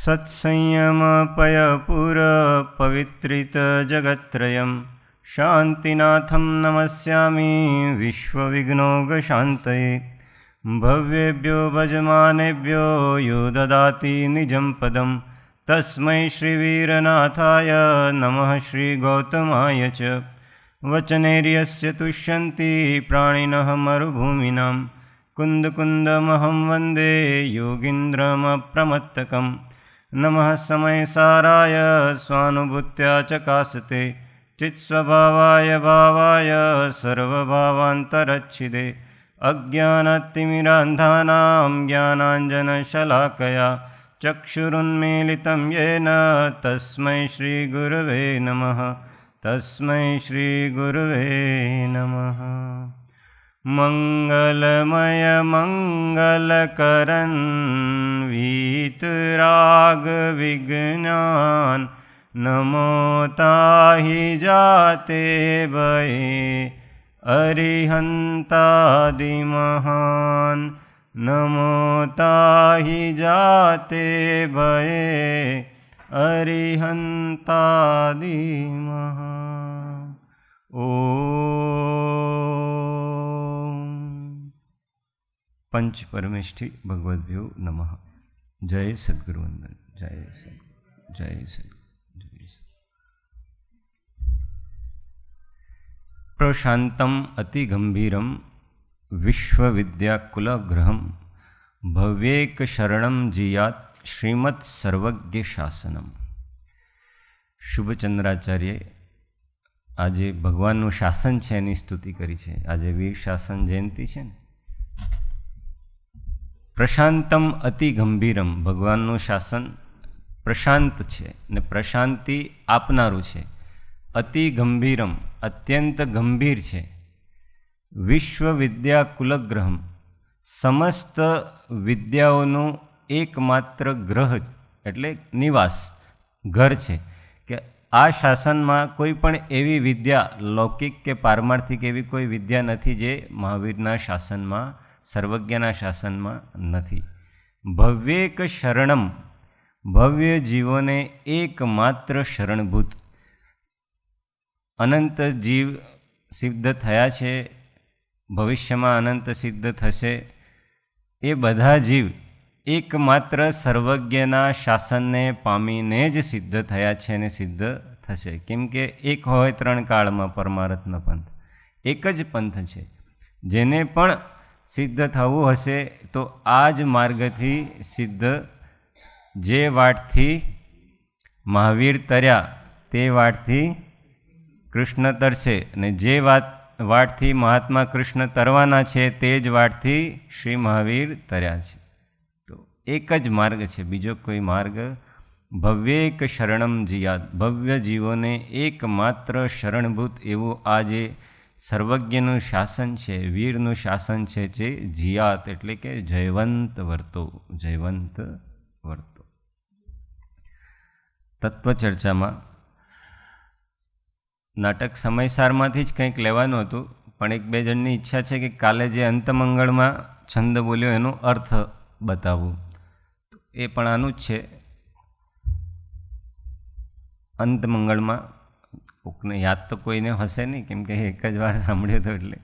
सत्संयमपयपुरपवित्रितजगत्त्रयं शान्तिनाथं नमस्यामि विश्वविघ्नोपशान्तये। भव्येभ्यो भजमानेभ्यो यो ददाति निजं पदं तस्मै श्रीवीरनाथाय नमः श्रीगौतमाय च। वचनैर्यस्य तुष्यन्ति प्राणिनः मरुभूमिनां कुन्दकुन्दमहं वन्दे योगीन्द्रमप्रमत्तकं। नमः समयसाराय स्वानुभूत्या चकासते चित्स्वभावाय भावाय सर्वभावान्तरच्छिदे। अज्ञानतिमिरान्धानां ज्ञानाञ्जनशलाकया चक्षुरुन्मीलितं येन तस्मै श्रीगुरवे नमः। तस्मै श्रीगुरवे नमः। मंगलमय मंगलकरन् वीतराग विज्ञान नमो ताहि जाते भये अरिहन्तादिमहान्। नमो ताहि जाते भये अरिहन्तादिमहान्। पंच परमेष्ठी भगवद्भ्यो नमः। जय सद्गुरुवंदन। जय सद्गुरु। जय सद्गुरु। जय प्रशांतम अतिगंभीरम विश्वविद्याकुलग्रहम भव्येक शरणम जियात श्रीमत् सर्वज्ञ शासनम। शुभचंद्राचार्य આજે ભગવાનનું શાસન છે એની સ્તુતિ કરી છે। આજે વીર શાસન જયંતિ છે ને। પ્રશાંતમ અતિ ગંભીરમ, ભગવાનનું શાસન પ્રશાંત છે ને પ્રશાંતિ આપનારું છે। અતિ ગંભીરમ, અત્યંત ગંભીર છે। વિશ્વ વિદ્યા કુલગ્રહમ, સમસ્ત વિદ્યાઓનું એકમાત્ર ગ્રહ એટલે નિવાસ, ઘર છે। કે આ શાસનમાં કોઈ પણ એવી વિદ્યા લૌકિક કે પારમાર્થિક એવી કોઈ વિદ્યા નથી જે મહાવીરના શાસનમાં, સર્વજ્ઞના શાસનમાં નથી। ભવ્યેક શરણમ, ભવ્ય જીવોને એકમાત્ર શરણભૂત। અનંત જીવ સિદ્ધ થયા છે, ભવિષ્યમાં અનંત સિદ્ધ થશે। એ બધા જીવ એકમાત્ર સર્વજ્ઞના શાસનને પામીને જ સિદ્ધ થયા છે અને સિદ્ધ થશે। કેમ કે એક હોય ત્રણ કાળમાં પરમાર્થનો પંથ, એક જ પંથ છે। જેને પણ સિદ્ધ થવું હશે તો આ જ માર્ગથી સિદ્ધ, જે વાટથી મહાવીર તર્યા તે વાટથી કૃષ્ણ તરશે, અને જે વાટથી મહાત્મા કૃષ્ણ તરવાના છે તે જ વાટથી શ્રી મહાવીર તર્યા છે। તો એક જ માર્ગ છે, બીજો કોઈ માર્ગ। ભવ્યેક શરણમ જીયાત, ભવ્ય જીવોને એકમાત્ર શરણભૂત એવું આ જે સર્વજ્ઞનું શાસન છે, વીરનું શાસન છે, જે જીયાત એટલે કે જયવંત વર્તો, જયવંત વર્તો। તત્વચર્ચામાં નાટક સમયસારમાંથી જ કંઈક લેવાનું હતું, પણ એક બે જણની ઈચ્છા છે કે કાલે જે અંતમંગળમાં છંદ બોલ્યો એનો અર્થ બતાવવું, એ પણ આનું જ છે। અંતમંગળમાં કોકને યાદ તો કોઈને હશે નહીં, કેમ કે એક જ વાર સાંભળ્યો હતો એટલે,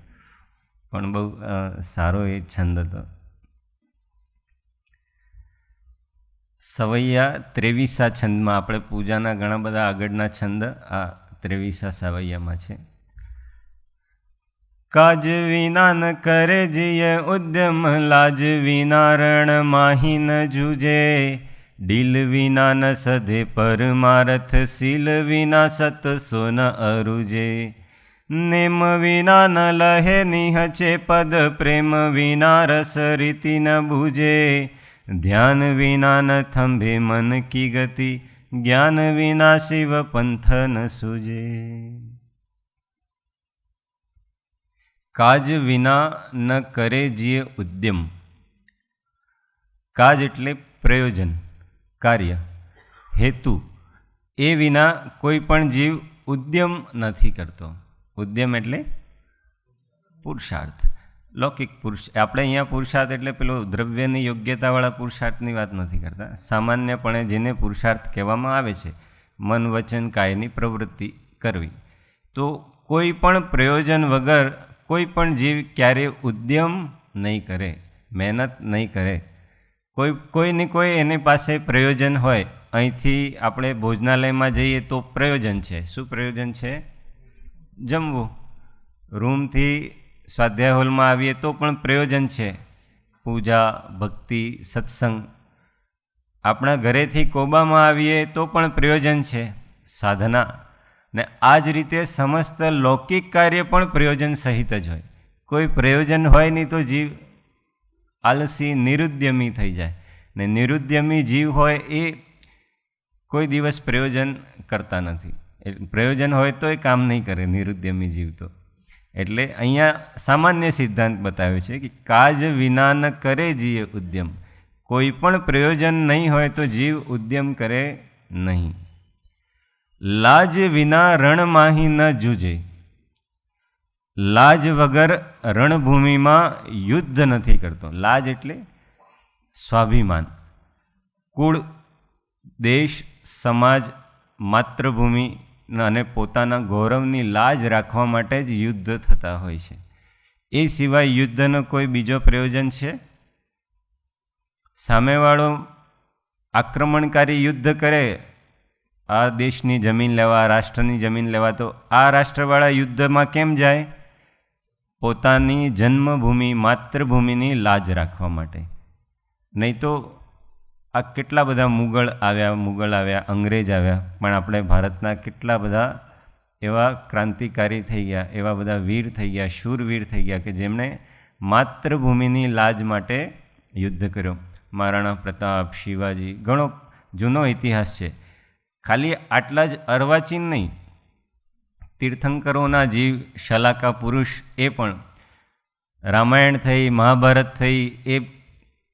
પણ બહુ સારો એ છંદ હતો। સવૈયા 23 છંદમાં, આપણે પૂજાના ઘણા બધા આગળના છંદ આ 23 સવૈયામાં છે। કાજ વિના ન કરે જીય ઉદ્યમ, લાજ વિના રણ માહી ન જૂજે। ડીલ વિના ન સધે પરમારથ, શીલ વિના સત સો ન અરુજે। નેમ વિના ન લહે નિહચે પદ, પ્રેમ વિના રસ રીતિ ન બૂજે। ધ્યાન વિના ન થંભે મન કી ગતિ, જ્ઞાન વિના શિવ પંથ ન સૂજે। કાજ વિના ન કરે જીય ઉદ્યમ, કાજ એટલે પ્રયોજન, કાર્ય, હેતુ, એ વિના કોઈ પણ જીવ ઉદ્યમ નથી કરતો। ઉદ્યમ એટલે પુરુષાર્થ, લૌકિક પુરુષ, આપણે અહીંયા પુરુષાર્થ એટલે પેલો દ્રવ્યની યોગ્યતાવાળા પુરુષાર્થની વાત નથી કરતા. સામાન્યપણે જેને પુરુષાર્થ કહેવામાં આવે છે, મન વચન કાયની પ્રવૃત્તિ કરવી. તો કોઈ પણ પ્રયોજન વગર કોઈ પણ જીવ ક્યારે ઉદ્યમ નહીં કરે, મહેનત નહીં કરે. કોઈને કોઈ એની પાસે પ્રયોજન હોય. અહીંથી આપણે ભોજનાલયમાં જઈએ તો પ્રયોજન છે. શું પ્રયોજન છે? જમવું. રૂમથી સ્વાધ્યાય હોલમાં આવીએ તો પણ પ્રયોજન છે, પૂજા, ભક્તિ, સત્સંગ. આપણા ઘરેથી કોબામાં આવીએ તો પણ પ્રયોજન છે, સાધના. ને આ જ રીતે સમસ્ત લૌકિક કાર્ય પણ પ્રયોજન સહિત જ હોય. કોઈ પ્રયોજન હોય નહીં તો જીવ આલસી નિરુદ્યમી થઈ જાય. ને નિરુદ્યમી જીવ હોય એ કોઈ દિવસ પ્રયોજન કરતા નથી. પ્રયોજન હોય તો એ કામ નહીં કરે નિરુદ્યમી જીવ તો. એટલે અહીંયા સામાન્ય સિદ્ધાંત બતાવ્યો છે કે કાજ વિના ન કરે જીવ ઉદ્યમ. કોઈ પણ પ્રયોજન નહીં હોય તો જીવ ઉદ્યમ કરે નહીં. લાજ વિના રણમાહી ન જૂજે. લાજ વગર રણભૂમિમાં યુદ્ધ નથી કરતો. લાજ એટલે સ્વાભિમાન. કુળ, દેશ, સમાજ, માતૃભૂમિ અને પોતાના ગૌરવની લાજ રાખવા માટે જ યુદ્ધ થતા હોય છે. એ સિવાય યુદ્ધનો કોઈ બીજો પ્રયોજન છે? સામેવાળો આક્રમણકારી યુદ્ધ કરે, આ દેશની જમીન લેવા, રાષ્ટ્રની જમીન લેવા, તો આ રાષ્ટ્રવાળા યુદ્ધમાં કેમ જાય? પોતાની જન્મભૂમિ, માતૃભૂમિની લાજ રાખવા માટે. નહીં તો આ કેટલા બધા મુગલ આવ્યા, અંગ્રેજ આવ્યા, પણ આપણે ભારતના કેટલા બધા એવા ક્રાંતિકારી થઈ ગયા, એવા બધા વીર થઈ ગયા, શૂરવીર થઈ ગયા કે જેમણે માતૃભૂમિની લાજ માટે યુદ્ધ કર્યો. મહારાણા પ્રતાપ, શિવાજી, ઘણો જૂનો ઇતિહાસ છે. ખાલી આટલા જ અર્વાચીન નહીં, તીર્થંકરોના જીવ, શલાકા પુરુષ, એ પણ રામાયણ થઈ, મહાભારત થઈ, એ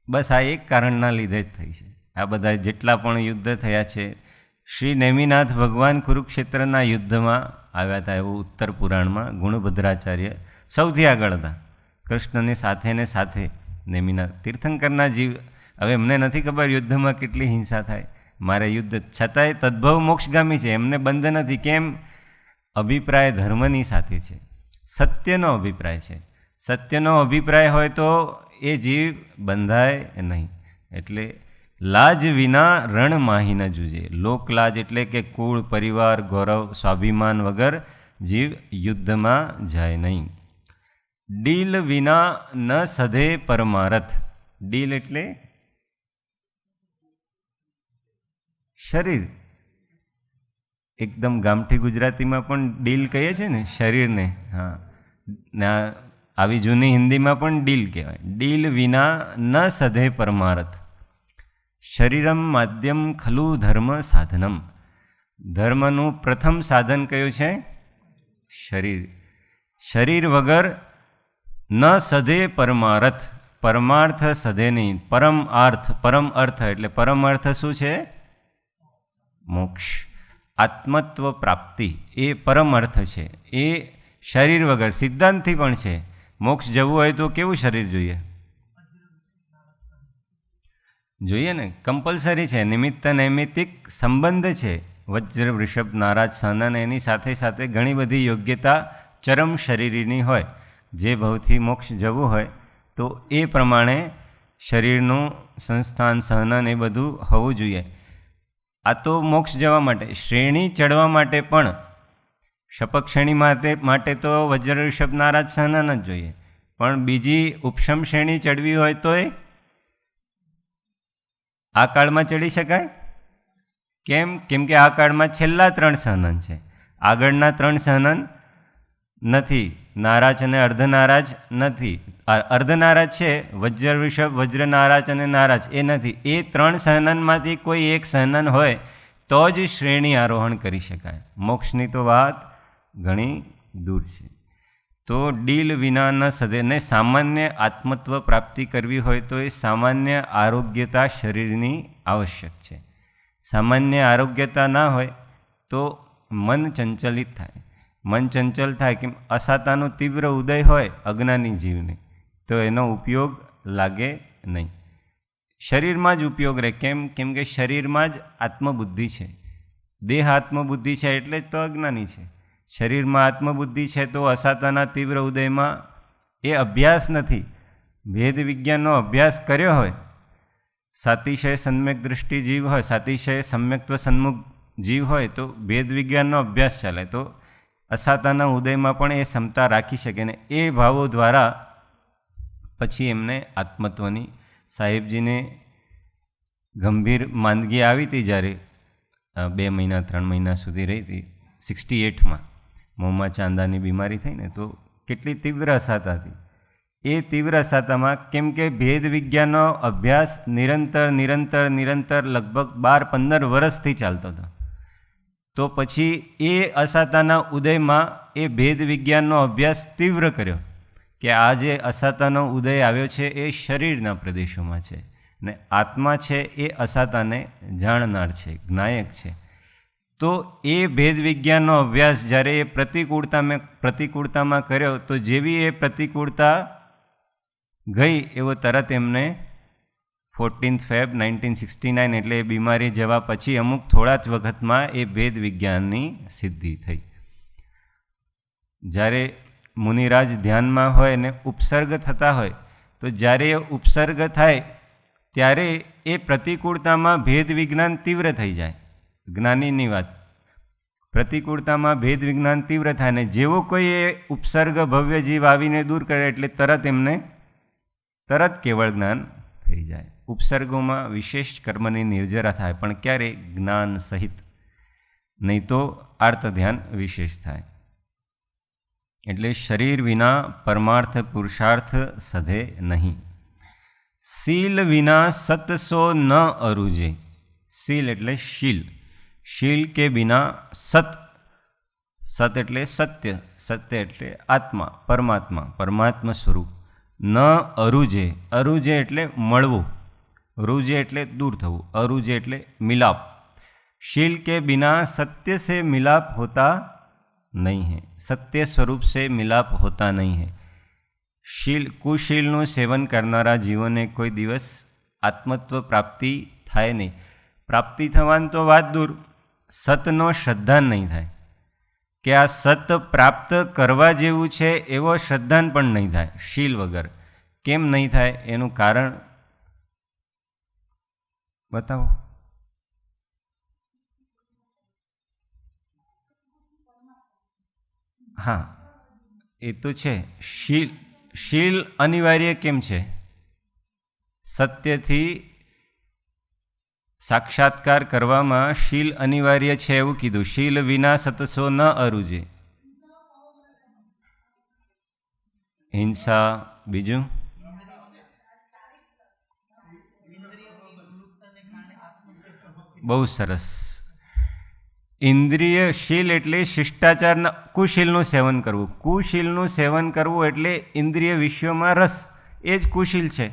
બસ આ એક કારણના લીધે જ થઈ છે. આ બધા જેટલા પણ યુદ્ધ થયા છે, શ્રી નેમિનાથ ભગવાન કુરુક્ષેત્રના યુદ્ધમાં આવ્યા હતા એવું ઉત્તર પુરાણમાં ગુણભદ્રાચાર્ય સૌથી આગળ હતા. કૃષ્ણની સાથે ને સાથે નેમિનાથ તીર્થંકરના જીવ. હવે એમને નથી ખબર યુદ્ધમાં કેટલી હિંસા થાય, મારે યુદ્ધ, છતાંય તદ્ભવ મોક્ષગામી છે, એમને બંધ નથી. કેમ? અભિપ્રાય ધર્મની સાથે છે, સત્યનો અભિપ્રાય છે. સત્યનો અભિપ્રાય હોય તો એ જીવ બંધાય નહીં. એટલે લાજ વિના રણમાહી ન જૂજે. લોકલાજ એટલે કે કુળ, પરિવાર, ગૌરવ, સ્વાભિમાન વગર જીવ યુદ્ધમાં જાય નહીં. ડીલ વિના ન સધે પરમારથ. ડીલ એટલે શરીર. એકદમ ગામઠી ગુજરાતીમાં પણ ડીલ કહીએ છીએ ને શરીરને. હા, આવી જૂની હિન્દીમાં પણ ડીલ કહેવાય. ડીલ વિના ન સધે પરમારથ. શરીરમ માધ્યમ ખલુ ધર્મ સાધનમ. ધર્મનું પ્રથમ સાધન કયું છે? શરીર. શરીર વગર ન સધે પરમારથ. પરમાર્થ સધે નહીં. પરમ અર્થ એટલે પરમ અર્થ શું છે? મોક્ષ, આત્મત્વ પ્રાપ્તિ, એ પરમ અર્થ છે. એ શરીર વગર સિદ્ધાંતથી પણ છે. મોક્ષ જવું હોય તો કેવું શરીર જોઈએ ને? કમ્પલસરી છે. નિમિત્ત નૈમિત્તિક સંબંધ છે. વજ્ર, વૃષભ, નારાજ, સનન, એની સાથે સાથે ઘણી બધી યોગ્યતા ચરમ શરીરની હોય. જે ભાવથી મોક્ષ જવું હોય તો એ પ્રમાણે શરીરનું સંસ્થાન, સહનન એ બધું હોવું જોઈએ. આ તો મોક્ષ જવા માટે. શ્રેણી ચડવા માટે પણ, શપક શ્રેણી માટે તો વજ્ર, ઋષભ, નારાજ, સહનન જ જોઈએ. પણ બીજી ઉપશમ શ્રેણી ચડવી હોય તોય આ કાળમાં ચડી શકાય. કેમ કે આ કાળમાં છેલ્લા 3 સહનન છે, આગળના 3 સહનન નથી. નારાજ અને અર્ધનારાજ નથી. અર્ધનારાજ છે, વજ્ર, વૃષભ, વજ્ર, નારાજ અને નારાજ એ નથી. એ 3 સહનનમાંથી કોઈ એક સહનન હોય તો જ શ્રેણી આરોહણ કરી શકાય. મોક્ષની તો વાત ઘણી દૂર છે. તો ડીલ વિના ન સધે. ને સામાન્ય આત્મત્વ પ્રાપ્તિ કરવી હોય તો એ સામાન્ય આરોગ્યતા શરીરની આવશ્યક છે. સામાન્ય આરોગ્યતા ના હોય તો મન ચંચલિત થાય. મન ચંચલ થાય. કેમ? અસાતાનો તીવ્ર ઉદય હોય અજ્ઞાની જીવને, તો એનો ઉપયોગ લાગે નહીં. શરીરમાં જ ઉપયોગ રહે. કેમ કે શરીરમાં જ આત્મબુદ્ધિ છે. દેહ આત્મબુદ્ધિ છે એટલે જ તો અજ્ઞાની છે. શરીરમાં આત્મબુદ્ધિ છે તો અસાતાના તીવ્ર ઉદયમાં એ અભ્યાસ નથી. ભેદ વિજ્ઞાનનો અભ્યાસ કર્યો હોય, સાતિશય સમ્યક દૃષ્ટિ જીવ હોય, સાતિશય સમ્યક્ત્વ સન્મુખ જીવ હોય તો ભેદ વિજ્ઞાનનો અભ્યાસ ચાલે તો અસાતાના ઉદયમાં પણ એ ક્ષમતા રાખી શકે ને એ ભાવો દ્વારા પછી એમને આત્મત્વની સાહેબજીને ગંભીર માંદગી આવી હતી જ્યારે 2 મહિના 3 મહિના સુધી રહી હતી 68માં મોંમાં ચાંદાની બીમારી થઈને તો કેટલી તીવ્ર અસાતા હતી. એ તીવ્ર અસાતામાં કેમ કે ભેદ વિજ્ઞાનનો અભ્યાસ નિરંતર લગભગ 12-15 વર્ષથી ચાલતો હતો. તો પછી એ અસાતાના ઉદયમાં એ ભેદ વિજ્ઞાનનો અભ્યાસ તીવ્ર કર્યો કે આ જે અસાતાનો ઉદય આવ્યો છે એ શરીરના પ્રદેશોમાં છે ને આત્મા છે એ અસાતાને જાણનાર છે, જ્ઞાયક છે. તો એ ભેદ વિજ્ઞાનનો અભ્યાસ જ્યારે એ પ્રતિકૂળતામાં કર્યો તો જેવી એ પ્રતિકૂળતા ગઈ એવો તરત એમને 14 ફેબ 1969 એટલે એ બીમારી જવા પછી અમુક થોડા જ વખતમાં એ ભેદ વિજ્ઞાનની સિદ્ધિ થઈ. જ્યારે મુનિરાજ ધ્યાનમાં હોય ને ઉપસર્ગ થતા હોય તો જ્યારે એ ઉપસર્ગ થાય ત્યારે એ પ્રતિકૂળતામાં ભેદ વિજ્ઞાન તીવ્ર થઈ જાય. જ્ઞાનીની વાત, પ્રતિકૂળતામાં ભેદ વિજ્ઞાન તીવ્ર થાય ને જેવો કોઈ એ ઉપસર્ગ ભવ્ય જીવ આવીને દૂર કરે એટલે તરત કેવળ જ્ઞાન થઈ જાય. ઉપસર્ગોમાં વિશેષ કર્મની નિર્જરા થાય પણ ક્યારે જ્ઞાન સહિત, નહીં તો આર્ત ધ્યાન વિશેષ થાય. એટલે શરીર વિના પરમાર્થ પુરુષાર્થ સધે નહીં. શીલ વિના સતસો ન અરુજે. શીલ એટલે શીલ, શીલ કે બિના સત, સત એટલે સત્ય, સત્ય એટલે આત્મા, પરમાત્મા સ્વરૂપ. ન અરુજે, અરુજે એટલે મળવું, रुजे એટલે दूर થવું, अरुजे એટલે मिलाप. शील के बिना सत्य से मिलाप होता नहीं है, सत्य स्वरूप से मिलाप होता नहीं है. शील कुशीलનું સેવન કરનારા જીવોને કોઈ દિવસ આત્મત્વ પ્રાપ્તિ થાય નહીં. પ્રાપ્તિ થવાની તો વાત દૂર, સતનો શ્રદ્ધાન નહીં થાય કે આ સત પ્રાપ્ત કરવા જેવું છે એવો શ્રદ્ધાન પણ નહીં થાય શીલ વગર. કેમ નહીં થાય એનું કારણ बताओ. हाँ એ તો છે. શીલ અનિવાર્ય કેમ છે? સત્યથી સાક્ષાત્કાર કરવામાં શીલ અનિવાર્ય છે એવું કીધું. શીલ વિના સતસો ન અરુજે. હિંસા, બીજું બહુ સરસ. ઇન્દ્રિય શીલ એટલે શિષ્ટાચારના, કુશીલનું સેવન કરવું. કુશીલનું સેવન કરવું એટલે ઇન્દ્રિય વિષયોમાં રસ, એ જ કુશીલ છે.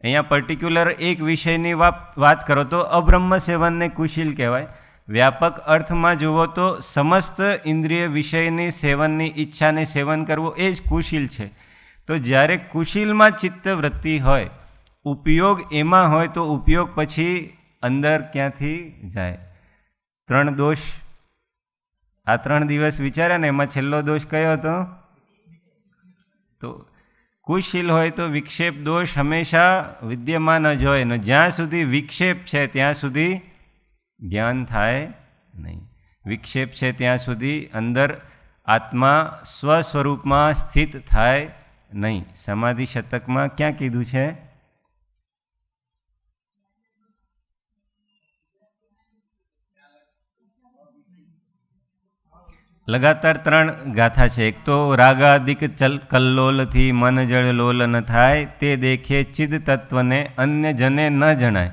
અહીંયા પર્ટિક્યુલર એક વિષયની વાત કરો તો અબ્રહ્મ સેવનને કુશીલ કહેવાય. વ્યાપક અર્થમાં જુઓ તો સમસ્ત ઇન્દ્રિય વિષયની સેવનની ઈચ્છાને સેવન કરવું એ જ કુશીલ છે. તો જ્યારે કુશીલમાં ચિત્ત વૃત્તિ હોય, ઉપયોગ એમાં હોય તો ઉપયોગ પછી અંદર ક્યાંથી જાય? 3 દોષ આ 3 દિવસ વિચાર્યા ને, એમાં છેલ્લો દોષ કયો હતો? તો કુશીલ હોય તો વિક્ષેપ દોષ હંમેશા વિદ્યમાન જ હોય ને જ્યાં સુધી વિક્ષેપ છે ત્યાં સુધી જ્ઞાન થાય નહીં. વિક્ષેપ છે ત્યાં સુધી અંદર આત્મા સ્વસ્વરૂપમાં સ્થિત થાય નહીં. સમાધિ શતકમાં ક્યાં કીધું છે? લગાતાર 3 ગાથા છે. એક તો રાગાદિક કલ્લોલથી મન જળ લોલ ન થાય, તે દેખે ચિદ તત્વને અન્ય જને ન જણાય.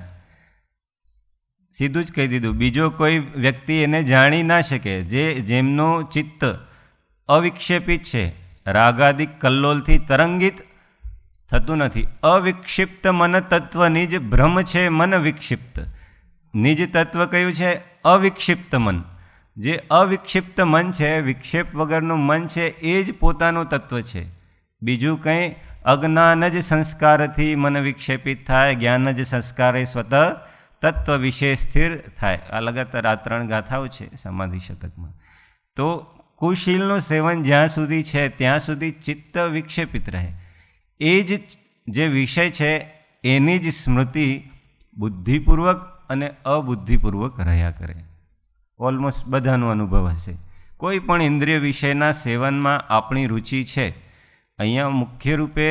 સીધું જ કહી દીધું. બીજો કોઈ વ્યક્તિ એને જાણી ના શકે. જેમનું ચિત્ત અવિક્ષેપિત છે, રાગાદિક કલ્લોલથી તરંગિત થતું નથી. અવિક્ષિપ્ત મન તત્વ નિજ ભ્રમ છે મન વિક્ષિપ્ત. નિજ તત્વ કયું છે? અવિક્ષિપ્ત મન. જે અવિક્ષિપ્ત મન છે, વિક્ષેપ વગરનું મન છે, એ જ પોતાનું તત્વ છે. બીજું કંઈ અજ્ઞાન જ સંસ્કારથી મન વિક્ષેપિત થાય, જ્ઞાન જ સંસ્કારે સ્વતઃ તત્વ વિશે સ્થિર થાય. આ લગાતાર આ 3 ગાથાઓ છે સમાધિ શતકમાં. તો કુશીલનું સેવન જ્યાં સુધી છે ત્યાં સુધી ચિત્ત વિક્ષેપિત રહે. એ જ જે વિષય છે એની જ સ્મૃતિ બુદ્ધિપૂર્વક અને અબુદ્ધિપૂર્વક રહ્યા કરે. ઓલમોસ્ટ બધાનો અનુભવ હશે. કોઈ પણ ઇન્દ્રિય વિષયના સેવનમાં આપણી રુચિ છે. અહીંયા મુખ્ય રૂપે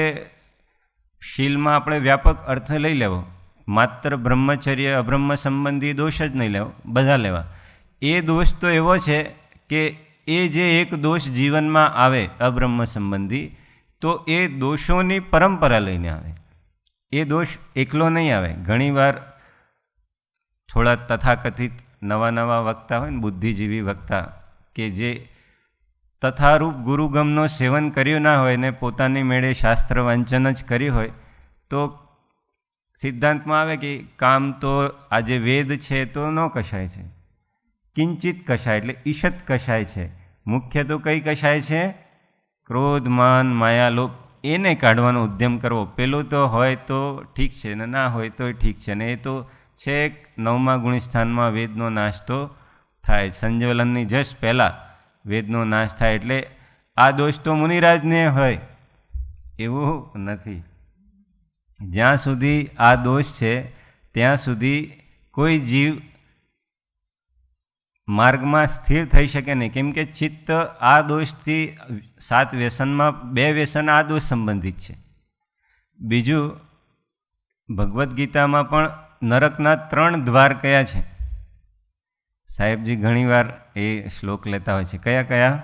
શીલમાં આપણે વ્યાપક અર્થ લઈ લેવો, માત્ર બ્રહ્મચર્ય અબ્રહ્મ સંબંધી દોષ જ નહીં લેવો, બધા લેવા. એ દોષ તો એવો છે કે એ જે એક દોષ જીવનમાં આવે અબ્રહ્મ સંબંધી, તો એ દોષોની પરંપરા લઈને આવે. એ દોષ એકલો નહીં આવે. ઘણીવાર થોડા તથાકથિત નવા વક્તા હોય ને, બુદ્ધિજીવી વક્તા, કે જે તથારૂપ ગુરુગમનો સેવન કર્યું ના હોય ને પોતાની મેળે શાસ્ત્ર વાંચન જ કર્યું હોય, તો સિદ્ધાંતમાં આવે કે કામ તો આજે વેદ છે તો ન કશાય છે, કિંચિત કશાય એટલે ઈશત કશાય છે. મુખ્ય તો કઈ કશાય છે? ક્રોધ, માન, માયા, લોભ. એને કાઢવાનો ઉદ્યમ કરવો. પેલું તો હોય તો ઠીક છે ને ના હોય તો ઠીક છે ને એ તો છે. 9મા ગુણસ્થાનમાં વેદનો નાશ તો થાય. સંજ્વલનની જસ્ટ પહેલાં વેદનો નાશ થાય. એટલે આ દોષ તો મુનિરાજને હોય એવું નથી. જ્યાં સુધી આ દોષ છે ત્યાં સુધી કોઈ જીવ માર્ગમાં સ્થિર થઈ શકે નહીં. કેમ કે ચિત્ત આ દોષથી 7 વ્યસનમાં 2 વ્યસન આ દોષ સંબંધિત છે. બીજું, ભગવદ્ ગીતામાં પણ નરકના 3 દ્વાર કયા છે? સાહેબજી ઘણીવાર એ શ્લોક લેતા હોય છે. કયા કયા?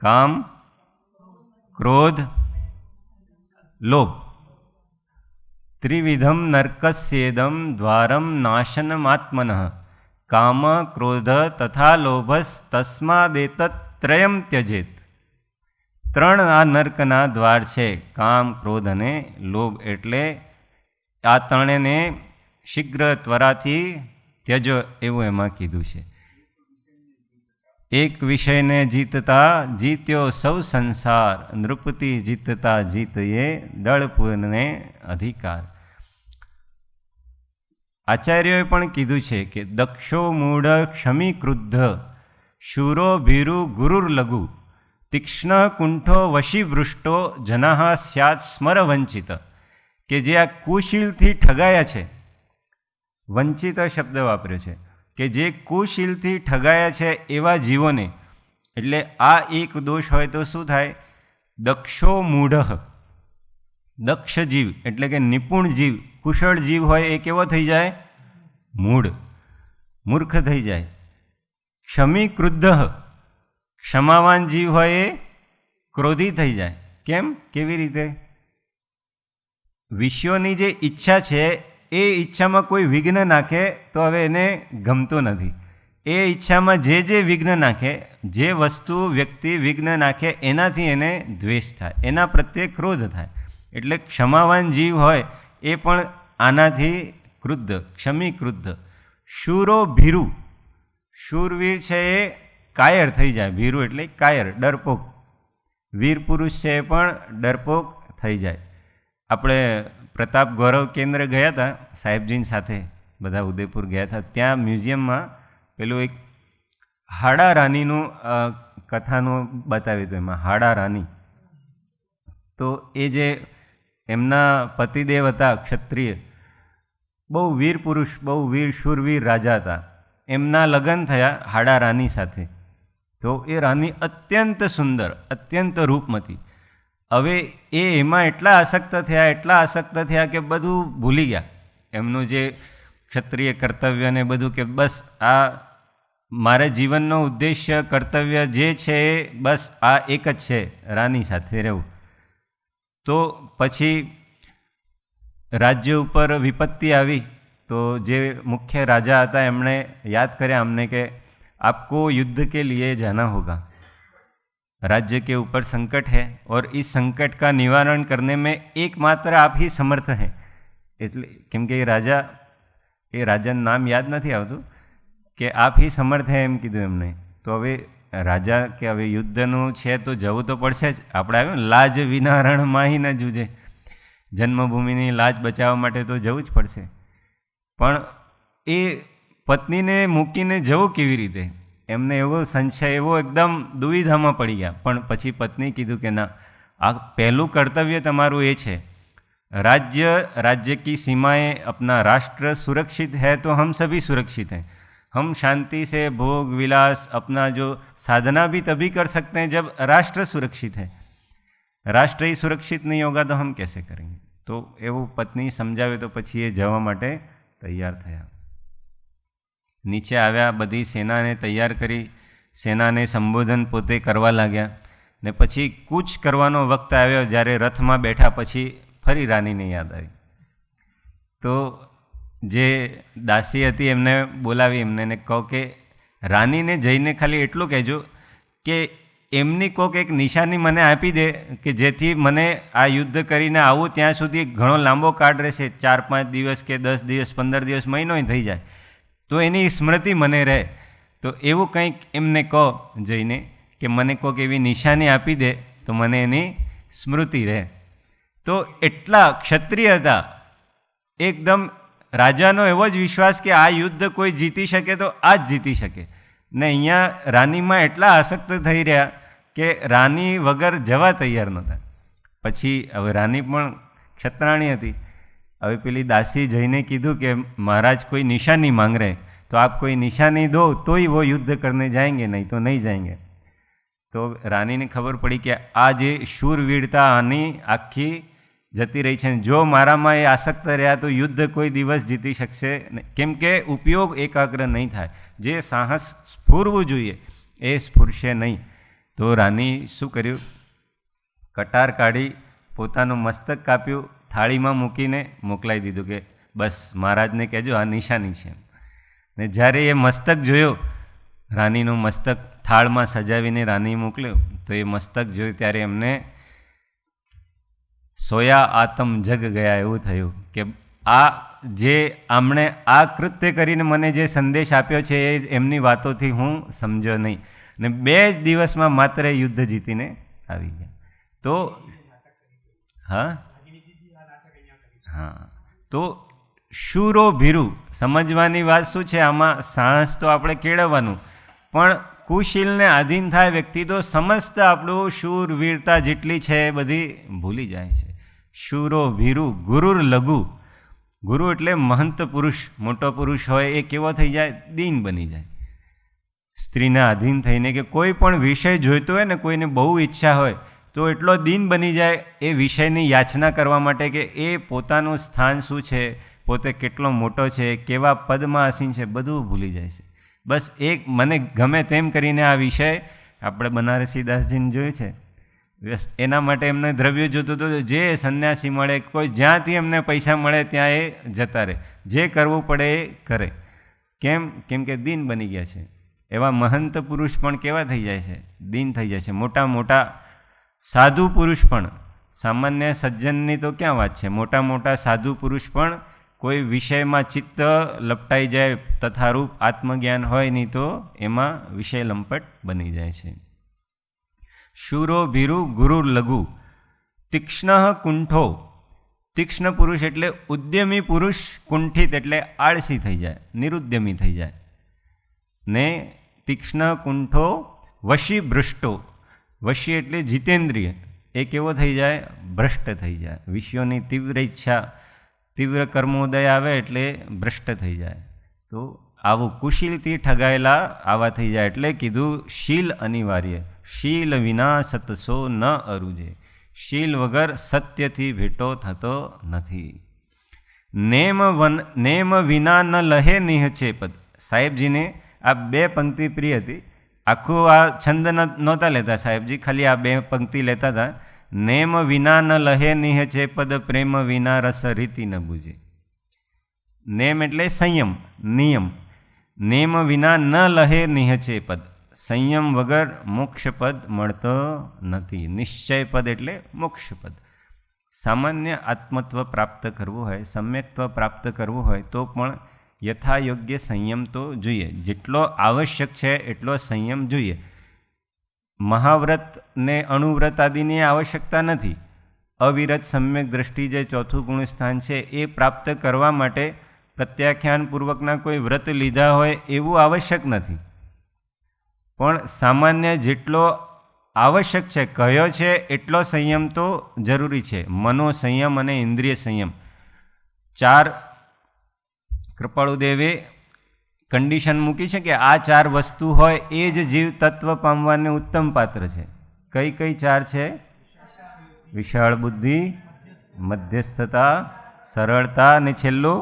કામ, ક્રોધ, લોભ. ત્રિવિધમ નર્કસ્યેદમ દ્વારમ નાશનમાત્મનઃ કામ, ક્રોધ તથા લોભસ તસ્માદેતત ત્રયમ ત્યજેત. 3 આ નર્કના દ્વાર છે, કામ, ક્રોધ અને લોભ. એટલે આ 3ને શીઘ્ર ત્વરાથી ત્યજો એવું એમાં કીધું છે. એક વિષયને જીતતા જીત્યો સૌ સંસાર, નૃપતિ જીતતા જીતયે દળપુરને અધિકાર. આચાર્યોએ પણ કીધું છે કે દક્ષો મૂઢ ક્ષમી ક્રુદ્ધ, શૂરો ભીરુ ગુરુર લઘુ, તીક્ષ્ણ કુંઠો વશીવૃષ્ટો જનાહ સ્યાત સ્મર વંચિત. કે જે આ કુશીલથી ઠગાયા છે, વંચિત શબ્દ વાપર્યો છે, કે જે કુશીલથી ઠગાયા છે એવા જીવોને, એટલે આ એક દોષ હોય તો શું થાય? દક્ષો મૂઢ, દક્ષ જીવ એટલે કે નિપુણ જીવ, કુશળ જીવ હોય એ કેવો થઈ જાય? મૂઢ, મૂર્ખ થઈ જાય. ક્ષમી ક્રુદ્ધ, ક્ષમાવાન જીવ હોય એ ક્રોધી થઈ જાય. કેમ? કેવી રીતે? વિષયોની જે ઈચ્છા છે એ ઈચ્છામાં કોઈ વિઘ્ન નાખે તો હવે એને ગમતું નથી. એ ઈચ્છામાં જે વિઘ્ન નાખે, જે વસ્તુ વ્યક્તિ વિઘ્ન નાખે એનાથી એને દ્વેષ થાય, એના પ્રત્યે ક્રોધ થાય. એટલે ક્ષમાવાન જીવ હોય એ પણ આનાથી ક્રુદ્ધ, ક્ષમી ક્રુદ્ધ. શૂરો ભીરુ, શૂરવીર છે એ કાયર થઈ જાય. ભીરુ એટલે કાયર, ડરપોક. વીર પુરુષ છે એ પણ ડરપોક થઈ જાય. આપણે પ્રતાપ ગૌરવ કેન્દ્ર ગયા હતા સાહેબજીની સાથે, બધા ઉદયપુર ગયા હતા. ત્યાં મ્યુઝિયમમાં પેલું એક હાડા રાનીનું કથાનું બતાવ્યું હતું. એમાં હાડા રાની તો એ જે એમના પતિદેવ હતા ક્ષત્રિય, બહુ વીર પુરુષ, બહુ વીર શૂરવીર રાજા હતા. એમના લગ્ન થયા હાડા રાની સાથે. તો એ રાની અત્યંત સુંદર, અત્યંત રૂપમતી. હવે એ એમાં એટલા આસક્ત થયા કે બધું ભૂલી ગયા. એમનું જે ક્ષત્રિય કર્તવ્ય ને બધું, કે બસ આ મારે જીવનનો ઉદ્દેશ્ય કર્તવ્ય જે છે એ બસ આ એક જ છે, રાની સાથે રહેવું. તો પછી રાજ્ય ઉપર વિપત્તિ આવી તો જે મુખ્ય રાજા હતા એમણે યાદ કર્યા અમને કે आपको युद्ध के लिए जाना होगा, राज्य के ऊपर संकट है और इस संकट का निवारण करने में एकमात्र आप ही समर्थ हैं. એટલે કેમ કે એ રાજાનું નામ યાદ નથી આવતું, કે આપ ही સમર્થ હે એમ કીધું એમને. તો હવે રાજા કે હવે યુદ્ધનું છે તો જવું તો પડશે જ. આપણે આવ્યું ને, લાજ વિના રણ માહી ન જુજે, જન્મભૂમિની લાજ બચાવવા માટે તો જવું જ પડશે. પણ એ પત્નીને મૂકીને જવું કેવી રીતે? એમને એવો સંશય, એવો એકદમ દુવિધામાં પડી ગયા. પણ પછી પત્ની કીધું કે ના, આ પહેલું કર્તવ્ય તમારું એ છે, राज्य की सीमाएं, अपना राष्ट्र सुरक्षित है तो हम सभी सुरक्षित हैं. हम शांति से भोग विलास अपना जो साधना भी तभी कर सकते हैं जब राष्ट्र सुरक्षित है. राष्ट्र ही सुरक्षित नहीं होगा तो हम कैसे करेंगे? તો એવું પત્ની સમજાવે તો પછી એ જવા માટે તૈયાર થયા. નીચે આવ્યા, બધી સેનાને તૈયાર કરી, સેનાને સંબોધન પોતે કરવા લાગ્યા. ને પછી કૂચ કરવાનો વખત આવ્યો, જ્યારે રથમાં બેઠા પછી ફરી રાનીને યાદ આવી. તો જે દાસી હતી એમને બોલાવી, એમને કહો કે રાનીને જઈને ખાલી એટલું કહેજો કે એમની કોઈક એક નિશાની મને આપી દે કે જેથી મને આ યુદ્ધ કરીને આવું ત્યાં સુધી ઘણો લાંબો કાળ રહેશે, 4-5 દિવસ કે 10 દિવસ, 15 દિવસ, મહિનોય થઈ જાય, તો એની સ્મૃતિ મને રહે. તો એવું કંઈક એમને કહો જઈને કે મને કોઈક એવી નિશાની આપી દે તો મને એની સ્મૃતિ રહે. તો એટલા ક્ષત્રિય હતા, એકદમ રાજાનો એવો જ વિશ્વાસ કે આ યુદ્ધ કોઈ જીતી શકે તો આ જ જીતી શકે. ને અહીંયા રાનીમાં એટલા આસક્ત થઈ રહ્યા કે રાની વગર જવા તૈયાર નહોતા. પછી હવે રાની પણ ક્ષત્રાણી હતી. હવે પેલી દાસી જઈને કીધું કે મહારાજ કોઈ નિશાની માંગ રહે, તો આપ કોઈ નિશાની દો તો ही वो युद्ध करने जाएंगे, नहीं तो नहीं जाएंगे. તો રાનીને ખબર પડી કે આ જે શૂરવીરતા આની આખી જતી રહી છે. જો મારામાં એ આસક્ત રહ્યા તો યુદ્ધ કોઈ દિવસ જીતી શકશે નહીં, કેમ કે ઉપયોગ એકાગ્ર નહીં થાય. જે સાહસ સ્ફૂરવું જોઈએ એ સ્ફૂરશે નહીં. તો રાની શું કર્યું? કટાર કાઢી પોતાનું મસ્તક કાપ્યું, થાળીમાં મૂકીને મોકલાવી દીધું કે બસ મહારાજને કહેજો આ નિશાની છે. ને જ્યારે એ મસ્તક જોયો, રાનીનું મસ્તક થાળમાં સજાવીને રાની મોકલ્યું, તો એ મસ્તક જોયું ત્યારે એમને સોયા આતમ જગ ગયા એવું થયું કે આ જે આમણે આ કૃત્ય કરીને મને જે સંદેશ આપ્યો છે એ એમની વાતોથી હું સમજ્યો નહીં. ને 2 જ દિવસમાં માત્ર યુદ્ધ જીતીને આવી ગયા. તો હા, તો શૂરો ભીરુ સમજવાની વાત શું છે આમાં? સાહસ તો આપણે કેળવવાનું, પણ કુશીલને આધીન થાય વ્યક્તિ તો સમસ્ત આપણું શૂરવીરતા જેટલી છે એ બધી ભૂલી જાય છે. શૂરો ભીરુ ગુરુર લઘુ. ગુરુ એટલે મહંત પુરુષ, મોટો પુરુષ હોય એ કેવો થઈ જાય? દીન બની જાય. સ્ત્રીના આધીન થઈને કે કોઈ પણ વિષય જોઈતો હોય ને, કોઈને બહુ ઈચ્છા હોય તો એટલો દીન બની જાય એ વિષયની યાચના કરવા માટે કે એ પોતાનું સ્થાન શું છે, પોતે કેટલો મોટો છે, કેવા પદમાં આસીન છે, બધું ભૂલી જાય છે. બસ એક મને ગમે તેમ કરીને આ વિષય, આપણે બનારસીદાસજીને જોયું છે, એના માટે એમને દ્રવ્ય જોતું હતું. જે સંન્યાસી મળે, કોઈ જ્યાંથી એમને પૈસા મળે ત્યાં એ જતા રહે, જે કરવું પડે એ કરે. કેમ કે દીન બની ગયા છે. એવા મહંત પુરુષ પણ કેવા થઈ જાય છે? દીન થઈ જાય છે. મોટા મોટા સાધુ પુરુષ પણ, સામાન્ય સજ્જનની તો ક્યાં વાત છે, મોટા મોટા સાધુ પુરુષ પણ કોઈ વિષયમાં ચિત્ત લપટાઈ જાય, તથારૂપ આત્મજ્ઞાન હોય નહીં તો એમાં વિષય લંપટ બની જાય છે. શૂરો ભીરુ ગુરુર લઘુ તીક્ષ્ણ કુંઠો. તીક્ષ્ણ પુરુષ એટલે ઉદ્યમી પુરુષ, કુંઠિત એટલે આળસી થઈ જાય, નિરુદ્યમી થઈ જાય. ને તીક્ષ્ણ કુંઠો વશી ભ્રષ્ટો. વશી એટલે જીતેન્દ્રિય, એ કેવો થઈ જાય? ભ્રષ્ટ થઈ જાય. વિષયોની તીવ્ર ઈચ્છા, તીવ્ર કર્મોદય આવે એટલે ભ્રષ્ટ થઈ જાય. તો આવું કુશીલથી ઠગાયેલા આવા થઈ જાય. એટલે કીધું શીલ અનિવાર્ય. શીલ વિના સતસો ન અરુજે. શીલ વગર સત્યથી ભેટો થતો નથી. નેમ વિના ન લહે નિહચે પદ. સાહેબજીને આ 2 પંક્તિ પ્રિય હતી. આખું આ છંદ નહોતા લેતા સાહેબજી, ખાલી આ 2 પંક્તિ લેતા હતા. નેમ વિના ન લહે નિહચે પદ, પ્રેમ વિના રસ રીતિ ન બુજે. નેમ એટલે સંયમ, નિયમ. નેમ વિના ન લહે નિહચે પદ. સંયમ વગર મોક્ષપદ મળતો નથી. નિશ્ચય પદ એટલે મોક્ષપદ. સામાન્ય આત્મત્વ પ્રાપ્ત કરવું હોય, સમ્યક્ત્વ પ્રાપ્ત કરવું હોય તો પણ યથાયોગ્ય સંયમ તો જોઈએ. જેટલો આવશ્યક છે એટલો સંયમ જોઈએ. મહાવ્રત ને અણુવ્રત આદિની આવશ્યકતા નથી. અવિરત સમ્યક દ્રષ્ટિ જે ચોથું ગુણસ્થાન છે એ પ્રાપ્ત કરવા માટે પ્રત્યાખ્યાનપૂર્વકના કોઈ વ્રત લીધા હોય એવું આવશ્યક નથી. પણ સામાન્ય જેટલો આવશ્યક છે કયો છે એટલો સંયમ તો જરૂરી છે. મનોસંયમ અને ઇન્દ્રિય સંયમ 4 કૃપાળુદેવે કન્ડિશન મૂકી છે કે આ 4 વસ્તુ હોય એ જ જીવ તત્વ પામવાને ઉત્તમ પાત્ર છે. કઈ કઈ 4 છે? વિશાળ બુદ્ધિ, મધ્યસ્થતા, સરળતા અને છેલ્લું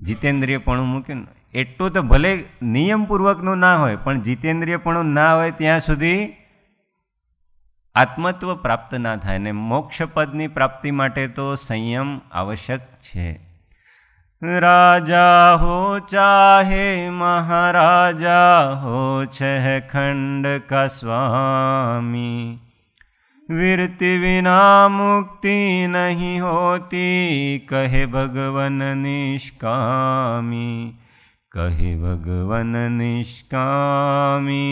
જીતેન્દ્રિયપણું મૂક્યું. એટલું તો ભલે નિયમપૂર્વકનું ના હોય પણ જીતેન્દ્રિયપણું ના હોય ત્યાં સુધી આત્મત્વ પ્રાપ્ત ના થાય. ને મોક્ષપદની પ્રાપ્તિ માટે તો સંયમ આવશ્યક છે. राजा हो चाहे महाराजा हो छह खंड का स्वामी, विरति विना मुक्ति नहीं होती, कहे भगवन निष्कामी, कहे भगवन निष्कामी,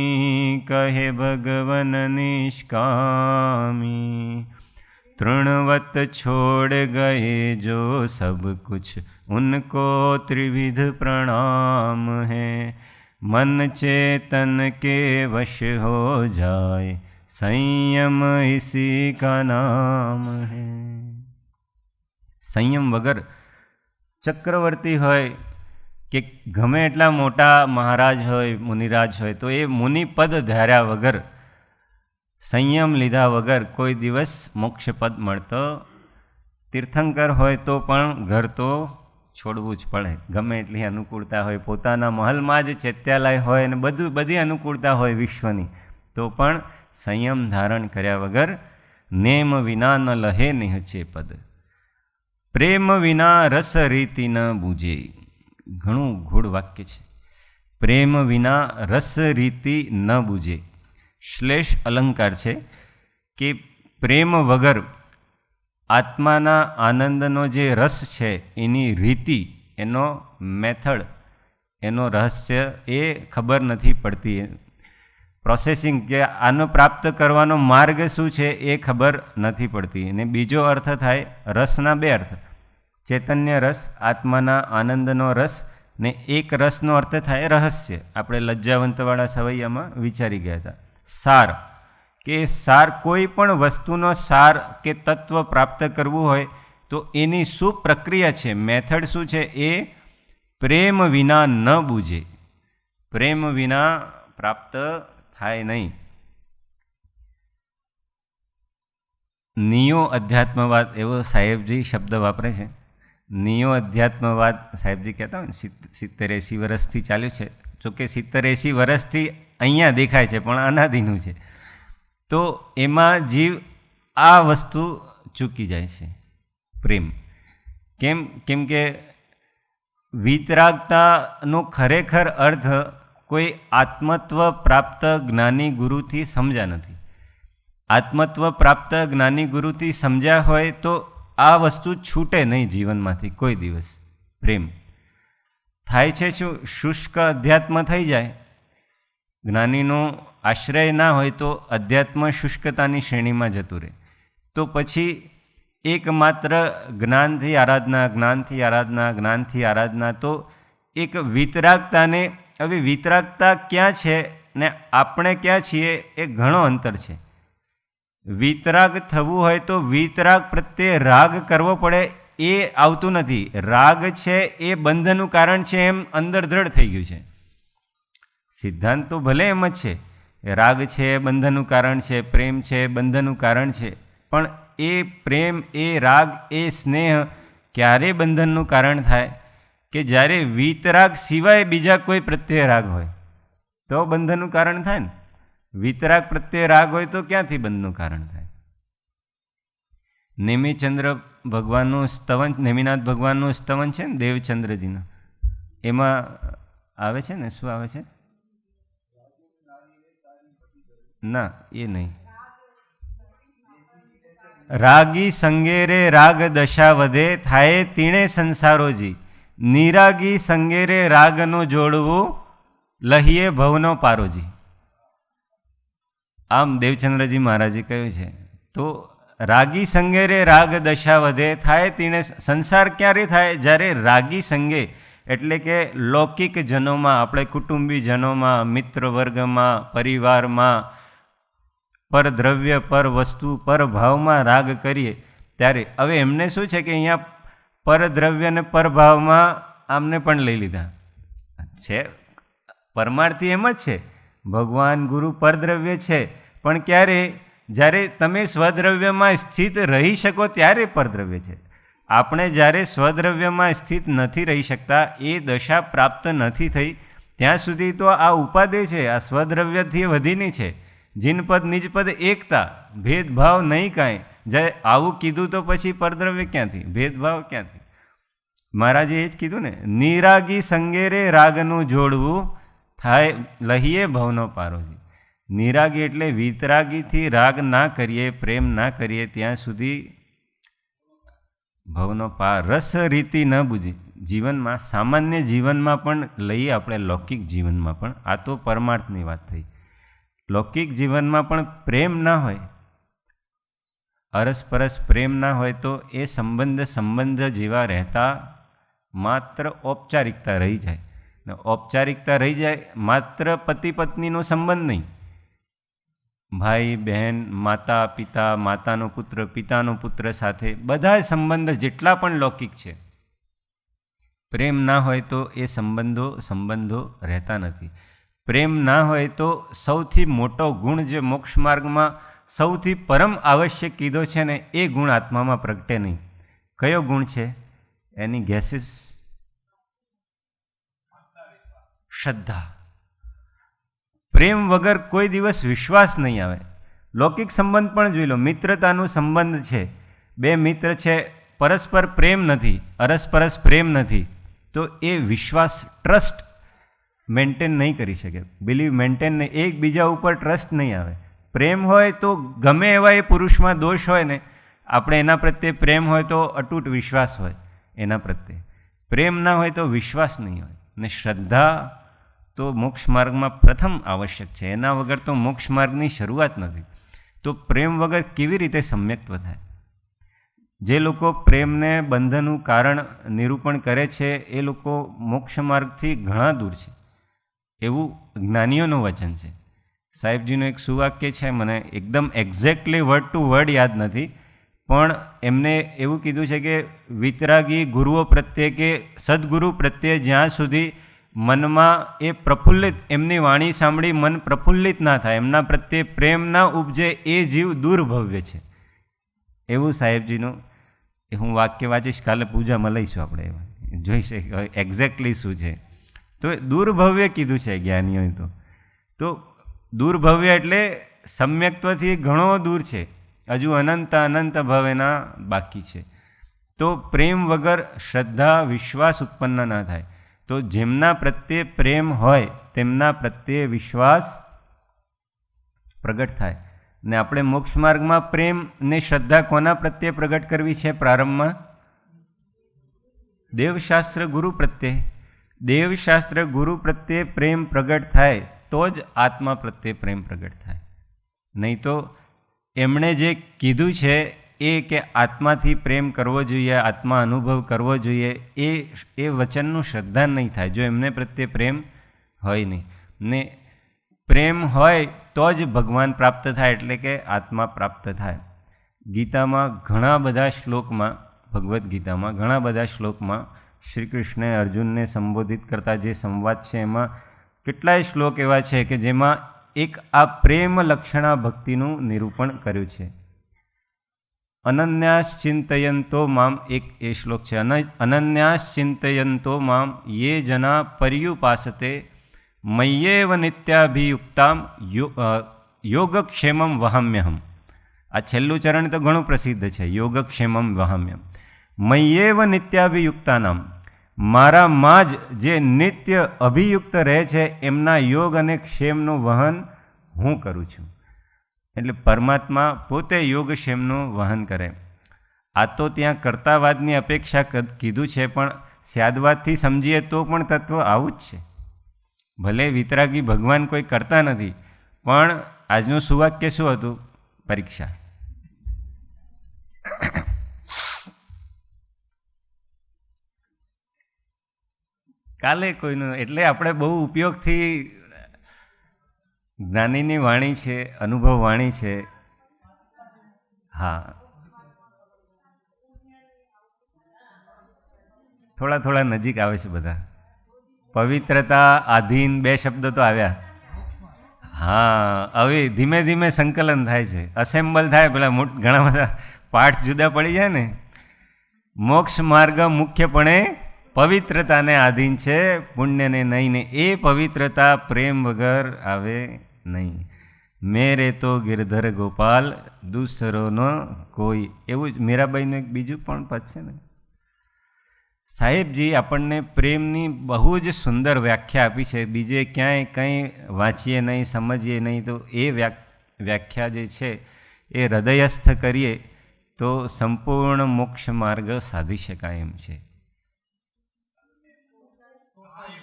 कहे भगवन निष्कामी। तृणवत छोड़ गए जो सब कुछ, उनको त्रिविध प्रणाम है। मन चेतन के वश हो जाए, संयम इसी का नाम है। संयम वगर चक्रवर्ती होय કે ગમે એટલા મોટા મહારાજ હોય, મુનિરાજ હોય, તો એ મુનિપદ ધાર્યા વગર, સંયમ લીધા વગર કોઈ દિવસ મોક્ષપદ મળતો. તીર્થંકર હોય તો પણ ઘર તો છોડવું જ પડે. ગમે એટલી અનુકૂળતા હોય, પોતાના મહલમાં જ ચૈત્યાલય હોય અને બધી અનુકૂળતા હોય વિશ્વની, તો પણ સંયમ ધારણ કર્યા વગર નેમ વિના ન લહે નિહચે પદ, પ્રેમ વિના રસ રીતિ ન બૂજે. ઘણું ગૂઢ વાક્ય છે. પ્રેમ વિના રસ રીતિ ન બૂજે. શ્લેષ અલંકાર છે કે પ્રેમ વગર આત્માના આનંદનો જે રસ છે એની રીતિ, એનો મેથડ, એનો રહસ્ય એ ખબર નથી પડતી. પ્રોસેસિંગ કે આનો પ્રાપ્ત કરવાનો માર્ગ શું છે એ ખબર નથી પડતી. અને બીજો અર્થ થાય, રસના 2 અર્થ, ચૈતન્ય રસ, આત્માના આનંદનો રસ, ને એક રસનો અર્થ થાય રહસ્ય. આપણે લજ્જાવંતવાળા સવૈયામાં વિચારી ગયા હતા. સાર, કે સાર, કોઈ પણ વસ્તુનો સાર કે તત્વ પ્રાપ્ત કરવું હોય તો એની શું પ્રક્રિયા છે, મેથડ શું છે, એ પ્રેમ વિના ન બૂજે. પ્રેમ વિના પ્રાપ્ત થાય નહીં. નિયો અધ્યાત્મવાદ એવો સાહેબજી શબ્દ વાપરે છે. નિયો અધ્યાત્મવાદ સાહેબજી કહેતા હોય ને, 70-80 વર્ષથી ચાલ્યું છે. જોકે 70-80 વર્ષથી અહીંયા દેખાય છે પણ અનાદિનું છે. તો એમાં જીવ આ વસ્તુ ચૂકી જાય છે, પ્રેમ. કેમ કે વિતરાગતાનો ખરેખર અર્થ કોઈ આત્મત્વ પ્રાપ્ત જ્ઞાની ગુરુથી સમજ્યા નથી. આત્મત્વ પ્રાપ્ત જ્ઞાની ગુરુથી સમજ્યા હોય તો આ વસ્તુ છૂટે નહીં જીવનમાંથી કોઈ દિવસ. પ્રેમ થાય છે શું? શુષ્ક અધ્યાત્મ થઈ જાય. જ્ઞાનીનો આશ્રય ના હોય તો અધ્યાત્મ શુષ્કતાની શ્રેણીમાં જતું રહે. તો પછી એકમાત્ર જ્ઞાનથી આરાધના, જ્ઞાનથી આરાધના, જ્ઞાનથી આરાધના, તો એક વિતરાગતાને, હવે વિતરાગતા ક્યાં છે ને આપણે ક્યાં છીએ એ ઘણો અંતર છે. વિતરાગ થવું હોય તો વિતરાગ પ્રત્યે રાગ કરવો પડે, એ આવતું નથી. રાગ છે એ બંધનનું કારણ છે એમ અંદર દ્રઢ થઈ ગયું છે. સિદ્ધાંત તો ભલે એમ જ છે, રાગ છે બંધનનું કારણ છે, પ્રેમ છે બંધનનું કારણ છે, પણ એ પ્રેમ, એ રાગ, એ સ્નેહ ક્યારે બંધનનું કારણ થાય? કે જ્યારે વિતરાગ સિવાય બીજા કોઈ પ્રત્યે રાગ હોય તો બંધનનું કારણ થાય ને. વિતરાગ પ્રત્યે રાગ હોય તો ક્યાંથી બંધનું કારણ થાય? નેમિચંદ્ર ભગવાનનું સ્તવન, નેમિનાથ ભગવાનનું સ્તવન છે ને દેવચંદ્રજીનું, એમાં આવે છે ને, શું આવે છે? ના, એ નહીં. રાગી સંગેરે રાગ દશા વધે, થાય તીણે સંસારોજી, નિરાગી સંગેરે રાગનો જોડવું, લહીએ ભવનો પારોજી. આમ દેવચંદ્રજી મહારાજે કહ્યું છે. તો રાગી સંગે રે રાગ દશા વધે થાય તેને સંસાર ક્યારે થાય? જ્યારે રાગી સંગે એટલે કે લૌકિક જનોમાં, આપણે કુટુંબીજનોમાં, મિત્ર વર્ગમાં, પરિવારમાં, પર દ્રવ્ય, પર વસ્તુ, પર ભાવમાં રાગ કરીએ ત્યારે હવે એમને શું છે કે અહીંયા પર દ્રવ્ય અને પર ભાવમાં આમને પણ લઈ લીધા છે. પરમાર્થી એમ જ છે, ભગવાન ગુરુ પરદ્રવ્ય છે, પણ ક્યારે? જ્યારે તમે સ્વદ્રવ્યમાં સ્થિત રહી શકો ત્યારે પરદ્રવ્ય છે. આપણે જ્યારે સ્વદ્રવ્યમાં સ્થિત નથી રહી શકતા, એ દશા પ્રાપ્ત નથી થઈ ત્યાં સુધી તો આ ઉપાદેય છે, આ સ્વદ્રવ્યથી વધીની છે. જીનપદ નિજપદ એકતા, ભેદભાવ નહીં કાંઈ. જ્યારે આવું કીધું તો પછી પરદ્રવ્ય ક્યાંથી, ભેદભાવ ક્યાંથી? મહારાજે એ જ કીધું ને, નિરાગી સંગેરે રાગનું જોડવું થાય લહીએ ભવનો પારોજી. નિરાગી એટલે વિતરાગીથી રાગ ના કરીએ, પ્રેમ ના કરીએ ત્યાં સુધી ભવનો પાર. રસ રીતિ ન બુજી. જીવનમાં, સામાન્ય જીવનમાં પણ લઈએ આપણે, લૌકિક જીવનમાં પણ, આ તો પરમાર્થની વાત થઈ. લૌકિક જીવનમાં પણ પ્રેમ ના હોય, અરસપરસ પ્રેમ ના હોય તો એ સંબંધ જેવા રહેતા માત્ર ઔપચારિકતા રહી જાય. ઔપચારિકતા રહી જાય, માત્ર પતિ પત્નીનો સંબંધ નહીં, ભાઈ બહેન, માતા પિતા, માતાનો પુત્ર, પિતાનો પુત્ર સાથે બધા સંબંધ જેટલા પણ લૌકિક છે, પ્રેમ ના હોય તો એ સંબંધો રહેતા નથી. પ્રેમ ના હોય તો સૌથી મોટો ગુણ જે મોક્ષ માર્ગમાં સૌથી પરમ આવશ્યક કીધો છે ને, એ ગુણ આત્મામાં પ્રગટે નહીં. કયો ગુણ છે? એની ગેસીસ? શ્રદ્ધા. પ્રેમ વગર કોઈ દિવસ વિશ્વાસ નહીં આવે. લૌકિક સંબંધ પણ જોઈ લો, મિત્રતાનું સંબંધ છે, બે મિત્ર છે, પરસ્પર પ્રેમ નથી, અરસપરસ પ્રેમ નથી, તો એ વિશ્વાસ, ટ્રસ્ટ મેન્ટેન નહીં કરી શકે. બિલીવ મેન્ટેન નહીં, એકબીજા ઉપર ટ્રસ્ટ નહીં આવે. પ્રેમ હોય તો ગમે એવા એ પુરુષમાં દોષ હોય ને, આપણે એના પ્રત્યે પ્રેમ હોય તો અતૂટ વિશ્વાસ હોય એના પ્રત્યે. પ્રેમ ના હોય તો વિશ્વાસ નહીં હોય. ને શ્રદ્ધા તો મોક્ષ માર્ગમાં પ્રથમ આવશ્યક છે. એના વગર તો મોક્ષ માર્ગની શરૂઆત નથી. તો પ્રેમ વગર કેવી રીતે સમ્યક્ત્વ થાય? જે લોકો પ્રેમને બંધનનું કારણ નિરૂપણ કરે છે એ લોકો મોક્ષ માર્ગથી ઘણા દૂર છે, એવું જ્ઞાનીઓનું વચન છે. સાહેબજીનું એક સુવાક્ય છે, મને એકદમ એક્ઝેક્ટલી વર્ડ ટુ વર્ડ યાદ નથી, પણ એમને એવું કીધું છે કે વિતરાગી ગુરુઓ પ્રત્યે કે સદગુરુ પ્રત્યે જ્યાં સુધી મનમાં એ પ્રફુલ્લિત, એમની વાણી સાંભળી મન પ્રફુલ્લિત ના થાય, એમના પ્રત્યે પ્રેમ ના ઉપજે, એ જીવ દુર્ભવ્ય છે. એવું સાહેબજીનું હું વાક્ય વાંચીશ, કાલે પૂજામાં લઈશું આપણે, જોઈશે એક્ઝેક્ટલી શું છે. તો દુર્ભવ્ય કીધું છે જ્ઞાનીઓએ. તો દુર્ભવ્ય એટલે સમ્યક્ત્વથી ઘણો દૂર છે, હજુ અનંત ભવેના બાકી છે. તો પ્રેમ વગર શ્રદ્ધા, વિશ્વાસ ઉત્પન્ન ના થાય. તો જેમના પ્રત્યે પ્રેમ હોય તેમના પ્રત્યે વિશ્વાસ પ્રગટ થાય. ને આપણે મોક્ષ માર્ગમાં પ્રેમ ને શ્રદ્ધા કોના પ્રત્યે પ્રગટ કરવી છે? પ્રારંભમાં દેવશાસ્ત્ર ગુરુ પ્રત્યે. દેવશાસ્ત્ર ગુરુ પ્રત્યે પ્રેમ પ્રગટ થાય તો જ આત્મા પ્રત્યે પ્રેમ પ્રગટ થાય. નહીં તો એમણે જે કીધું છે એ કે આત્માથી પ્રેમ કરવો જોઈએ, આત્મા અનુભવ કરવો જોઈએ, એ વચનનું શ્રદ્ધા નહીં થાય જો એમને પ્રત્યે પ્રેમ હોય નહીં. ને પ્રેમ હોય તો જ ભગવાન પ્રાપ્ત થાય, એટલે કે આત્મા પ્રાપ્ત થાય. ગીતામાં ઘણા બધા શ્લોકમાં, ભગવદ્ ગીતામાં ઘણા બધા શ્લોકમાં શ્રી કૃષ્ણે અર્જુનને સંબોધિત કરતા જે સંવાદ છે એમાં કેટલાય શ્લોક એવા છે કે જેમાં એક આ પ્રેમ લક્ષણા ભક્તિનું નિરૂપણ કર્યું છે. અનન્યાશ્ચિંતયંતો મામ, એક એ શ્લોક છે, અનન્યાશ્ચિંતયંતો મામ યે જના પર્યુપાસતે મય્યેવ નિત્યાભિયુક્તામ યોગક્ષેમમ વહામ્યહમ. આ છેલ્લું ચરણ તો ઘણું પ્રસિદ્ધ છે, યોગક્ષેમમ વહામ્યમ. મય્યેવ નિત્યાભિયુક્તાનામ, મારામાં જ જે નિત્ય અભિયુક્ત રહે છે એમના યોગ અને ક્ષેમનું વહન હું કરું છું. એટલે પરમાત્મા પોતે યોગક્ષેમનું વહન કરે. આ તો ત્યાં કર્તાવાદની અપેક્ષા કીધું છે, પણ સ્યાદવાદથી સમજીએ તો પણ તત્વ આવું જ છે. ભલે વિતરાગી ભગવાન કોઈ કરતા નથી, પણ આજનું સુવાક્ય શું હતું? પરીક્ષા. કાલે કોઈનું, એટલે આપણે બહુ ઉપયોગથી, જ્ઞાનીની વાણી છે, અનુભવ વાણી છે. હા, થોડા થોડા નજીક આવે છે બધા. પવિત્રતા, આધીન, 2 શબ્દો તો આવ્યા. હા, હવે ધીમે ધીમે સંકલન થાય છે, અસેમ્બલ થાય. પેલા ઘણા બધા પાર્ટ જુદા પડી જાય ને. મોક્ષ માર્ગ મુખ્યપણે પવિત્રતાને આધીન છે, પુણ્યને નહીં. ને એ પવિત્રતા પ્રેમ વગર આવે નહીં. મેરે તો ગિરધર ગોપાલ દૂસરોનો કોઈ. એવું જ મીરાબાઈનું એક બીજું પણ પદ છે ને. સાહેબજી આપણને પ્રેમની બહુ જ સુંદર વ્યાખ્યા આપી છે. બીજે ક્યાંય કંઈ વાંચીએ નહીં, સમજીએ નહીં, તો એ વ્યાખ્યા જે છે એ હૃદયસ્થ કરીએ તો સંપૂર્ણ મોક્ષ માર્ગ સાધી શકાય એમ છે.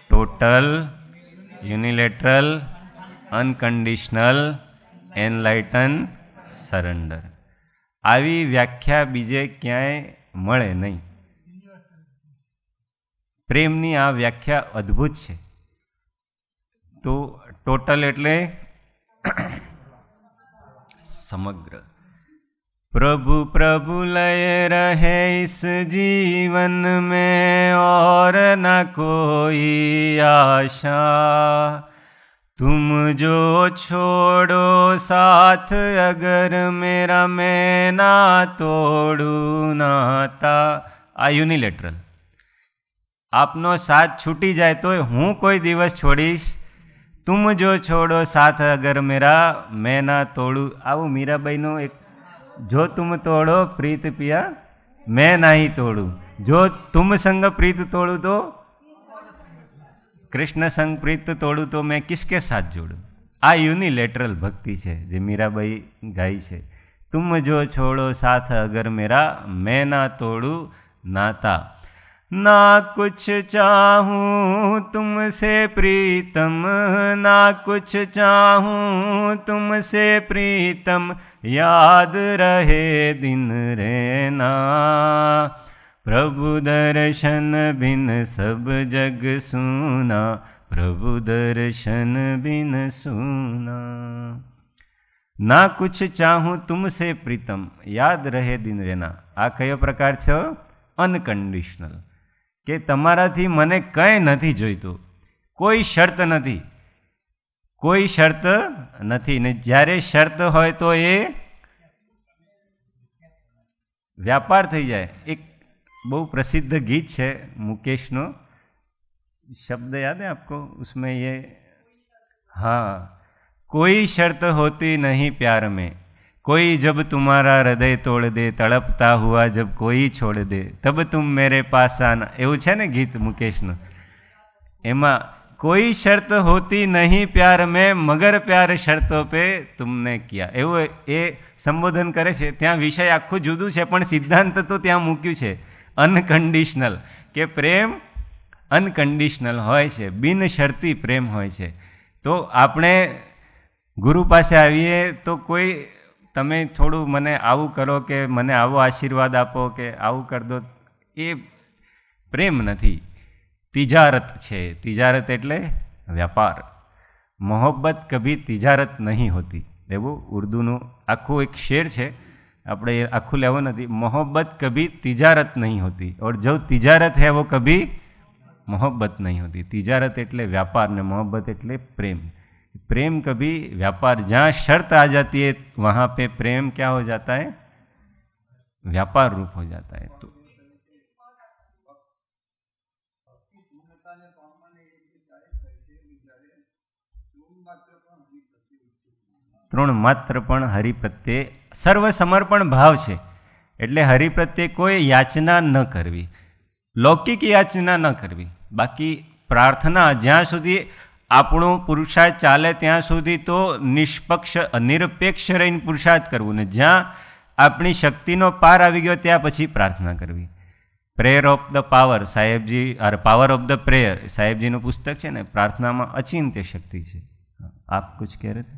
Total, unilateral, unconditional, enlighten, surrender. આવી વ્યાખ્યા બીજે ક્યાંય મળે નહીં. પ્રેમની આ વ્યાખ્યા અદ્ભુત છે. તો ટોટલ એટલે સમગ્ર. प्रभु प्रभु लय रहे इस जीवन में और न कोई आशा, तुम जो छोड़ो साथ अगर मेरा मैं ना तोड़ू नाता. આ યુનિલેટરલ. આપનો સાથ છૂટી જાય તો હું કોઈ દિવસ છોડીશ. તુમ જો છોડો સાથ અગર મેરા મેં ના તોડું. આવું મીરાબાઈનો એક, જો તુમ તોડો પ્રીત પિયા મેં નહીં તોડું. જો તુમ સંગ પ્રીત તોડું તો કૃષ્ણ સંગ પ્રીત તોડું તો મેં કિસકે સાથ જોડું. આ યુનિલેટરલ ભક્તિ છે જે મીરાબાઈ ગાઈ છે. તુમ જો છોડો સાથ અગર મેરા મેં ના તોડું नाता. ना कुछ चाहूँ तुमसे प्रीतम, ना कुछ चाहूँ तुमसे प्रीतम, याद रहे दिन रहना. प्रभु दर्शन बिन सब जग सूना, प्रभु दर्शन बिन सूना. ના કુછ ચાહું તુમસે પ્રીતમ, યાદ રહે દિન રહેના. આ કયો પ્રકાર છે? અનકન્ડિશનલ. કે તમારાથી મને કંઈ નથી જોઈતું, કોઈ શરત નથી, કોઈ શરત નથી. ને જ્યારે શરત હોય તો એ વ્યાપાર થઈ જાય. એક બહુ પ્રસિદ્ધ ગીત છે મુકેશનો, શબ્દ યાદ है आपको? उसमें ये, हाँ, कोई शर्त होती नहीं प्यार में, कोई जब तुम्हारा हृदय तोड़ दे, तड़पता हुआ जब कोई छोड़ दे, तब तुम मेरे पास आना. એવું છે ને ગીત મુકેશનું. એમાં કોઈ શરત હોતી નહીં પ્યાર મેં, મગર પ્યાર શરતો પે તુમને કિયા. એવું એ સંબોધન કરે છે. ત્યાં વિષય આખું જુદું છે પણ સિદ્ધાંત તો ત્યાં મૂક્યું છે. અનકન્ડિશનલ, કે પ્રેમ અનકન્ડિશનલ હોય છે, બિન શરતી પ્રેમ હોય છે. તો આપણે ગુરુ પાસે આવીએ તો કોઈ તમે થોડું મને આવું કરો, કે મને આવો આશીર્વાદ આપો, કે આવું કરી દો, એ પ્રેમ નથી, તિજારત છે. તિજારત એટલે વ્યાપાર. મોહબ્બત કભી તિજારત નહીં હોતી. એવું ઉર્દૂનું આખું એક શેર છે, આપણે આખું લેવું નથી. મોહબ્બત કભી તિજારત નહીં હોતી, और जो तिजारत है वो कभी मोहब्बत नहीं होती. तिजारत એટલે व्यापार ने मोहब्बत એટલે प्रेम. प्रेम कभी व्यापार, जहाँ शर्त आ जाती है वहाँ पे प्रेम क्या हो जाता है? व्यापार रूप हो जाता है. तो ત્રણ માત્ર પણ હરિ પ્રત્યે સર્વ સમર્પણ ભાવ છે. એટલે હરિ પ્રત્યે કોઈ યાચના ન કરવી, લૌકિક યાચના ન કરવી. બાકી પ્રાર્થના જ્યાં સુધી આપણું પુરુષાર્થ ચાલે ત્યાં સુધી તો નિષ્પક્ષ નિરપેક્ષ રહીને પુરુષાર્થ કરવું, ને જ્યાં આપણી શક્તિનો પાર આવી ગયો ત્યાં પછી પ્રાર્થના કરવી. Prayer of the power, Sahebji, power of the prayer, સાહેબજીનું પુસ્તક છે ને. પ્રાર્થનામાં અચિંત્ય શક્તિ છે. આપ કુછ કહે રહે થે?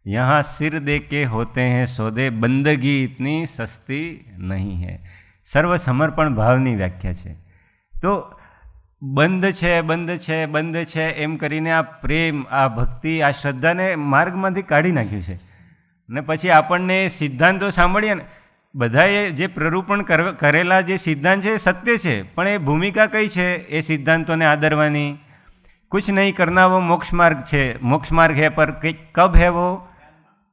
यहाँ सिर दे के होते हैं सौदे, બંદગી ઇતની સસ્તી નહીં હૈ. સર્વ સમર્પણ ભાવની વ્યાખ્યા છે. તો બંધ છે બંધ છે બંધ છે એમ કરીને આ પ્રેમ, આ ભક્તિ, આ શ્રદ્ધાને માર્ગમાંથી કાઢી નાખ્યું છે. ને પછી આપણને સિદ્ધાંતો સાંભળીએ ને, બધાએ જે પ્રરૂપણ કરેલા જે સિદ્ધાંત છે એ સત્ય છે, પણ એ ભૂમિકા કઈ છે એ સિદ્ધાંતોને આદરવાની. कुछ नहीं करना वो मोक्ष मार्ग છે, मोक्ष मार्ग है, पर कब है वो?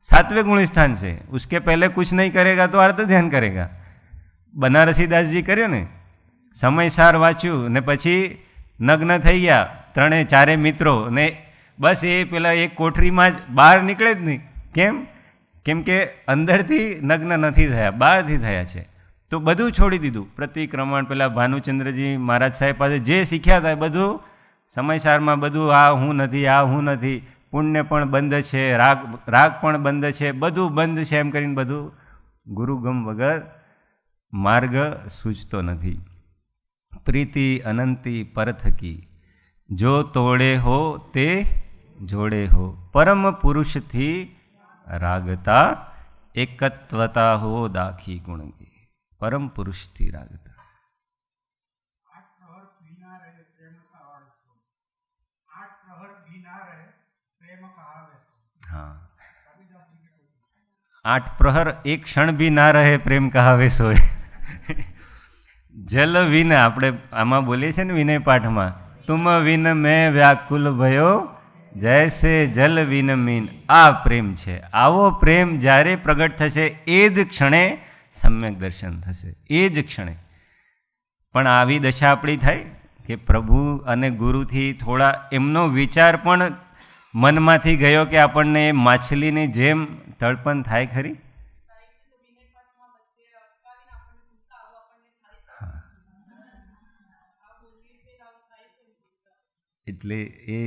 7वें गुण स्थान से. उसके पहले कुछ नहीं करेगा तो अर्थ ध्यान करेगा. બનારસીદાસજી કર્યો ને, સમયસાર વાંચ્યું ને પછી નગ્ન થઈ ગયા 3-4 મિત્રો ને, બસ એ પેલા એક કોઠરીમાં જ બહાર નીકળે જ નહીં. કેમ કે અંદરથી નગ્ન નથી થયા, બહારથી થયા છે. તો બધું છોડી દીધું. પ્રતિક્રમણ પેલા ભાનુચંદ્રજી મહારાજ સાહેબ પાસે જે શીખ્યા હતા બધું સમયસારમાં, બધું આ હું નથી, પુણ્ય પણ બંધ છે, રાગ પણ બંધ છે, બધું બંધ છે એમ કરીને બધું ગુરુગમ વગર માર્ગ સૂચતો નથી. પ્રીતિ અનંતી પરથકી, જો તોડે હો તે જોડે હો, પરમ પુરુષથી રાગતા, એકત્વતા હો દાખી ગુણગી. પરમ પુરુષથી રાગતા. हाँ, 8 प्रहर एक क्षण भी ना रहे प्रेम कहावे सोए. जल विन આપણે આમાં બોલીએ છીએ ને વિનય પાઠમાં, તુમ વિન મેં વ્યાકુલ ભયો જૈસે જલ વિન મીન. આ પ્રેમ છે. આવો પ્રેમ જ્યારે પ્રગટ થશે એ જ ક્ષણે સમ્યક દર્શન થશે, એ જ ક્ષણે. પણ આવી દશા આપણી થાય કે પ્રભુ અને ગુરુથી થોડા એમનો વિચાર પણ મનમાંથી ગયો કે આપણને માછલીની જેમ તડપણ થાય ખરી. એટલે એ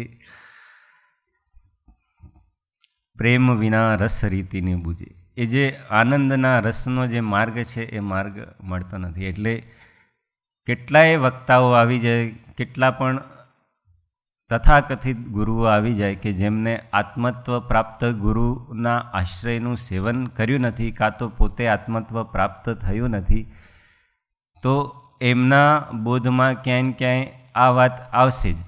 પ્રેમ વિના રસ રીતિને બૂજે. એ જે આનંદના રસનો જે માર્ગ છે એ માર્ગ મળતો નથી. એટલે કેટલાય વક્તાઓ આવી જાય, કેટલા પણ તથાકથિત ગુરુઓ આવી જાય કે જેમને આત્મત્વ પ્રાપ્ત ગુરુના આશ્રયનું સેવન કર્યું નથી, કાં તો પોતે આત્મત્વ પ્રાપ્ત થયું નથી, તો એમના બોધમાં ક્યાંય ને ક્યાંય આ વાત આવશે જ.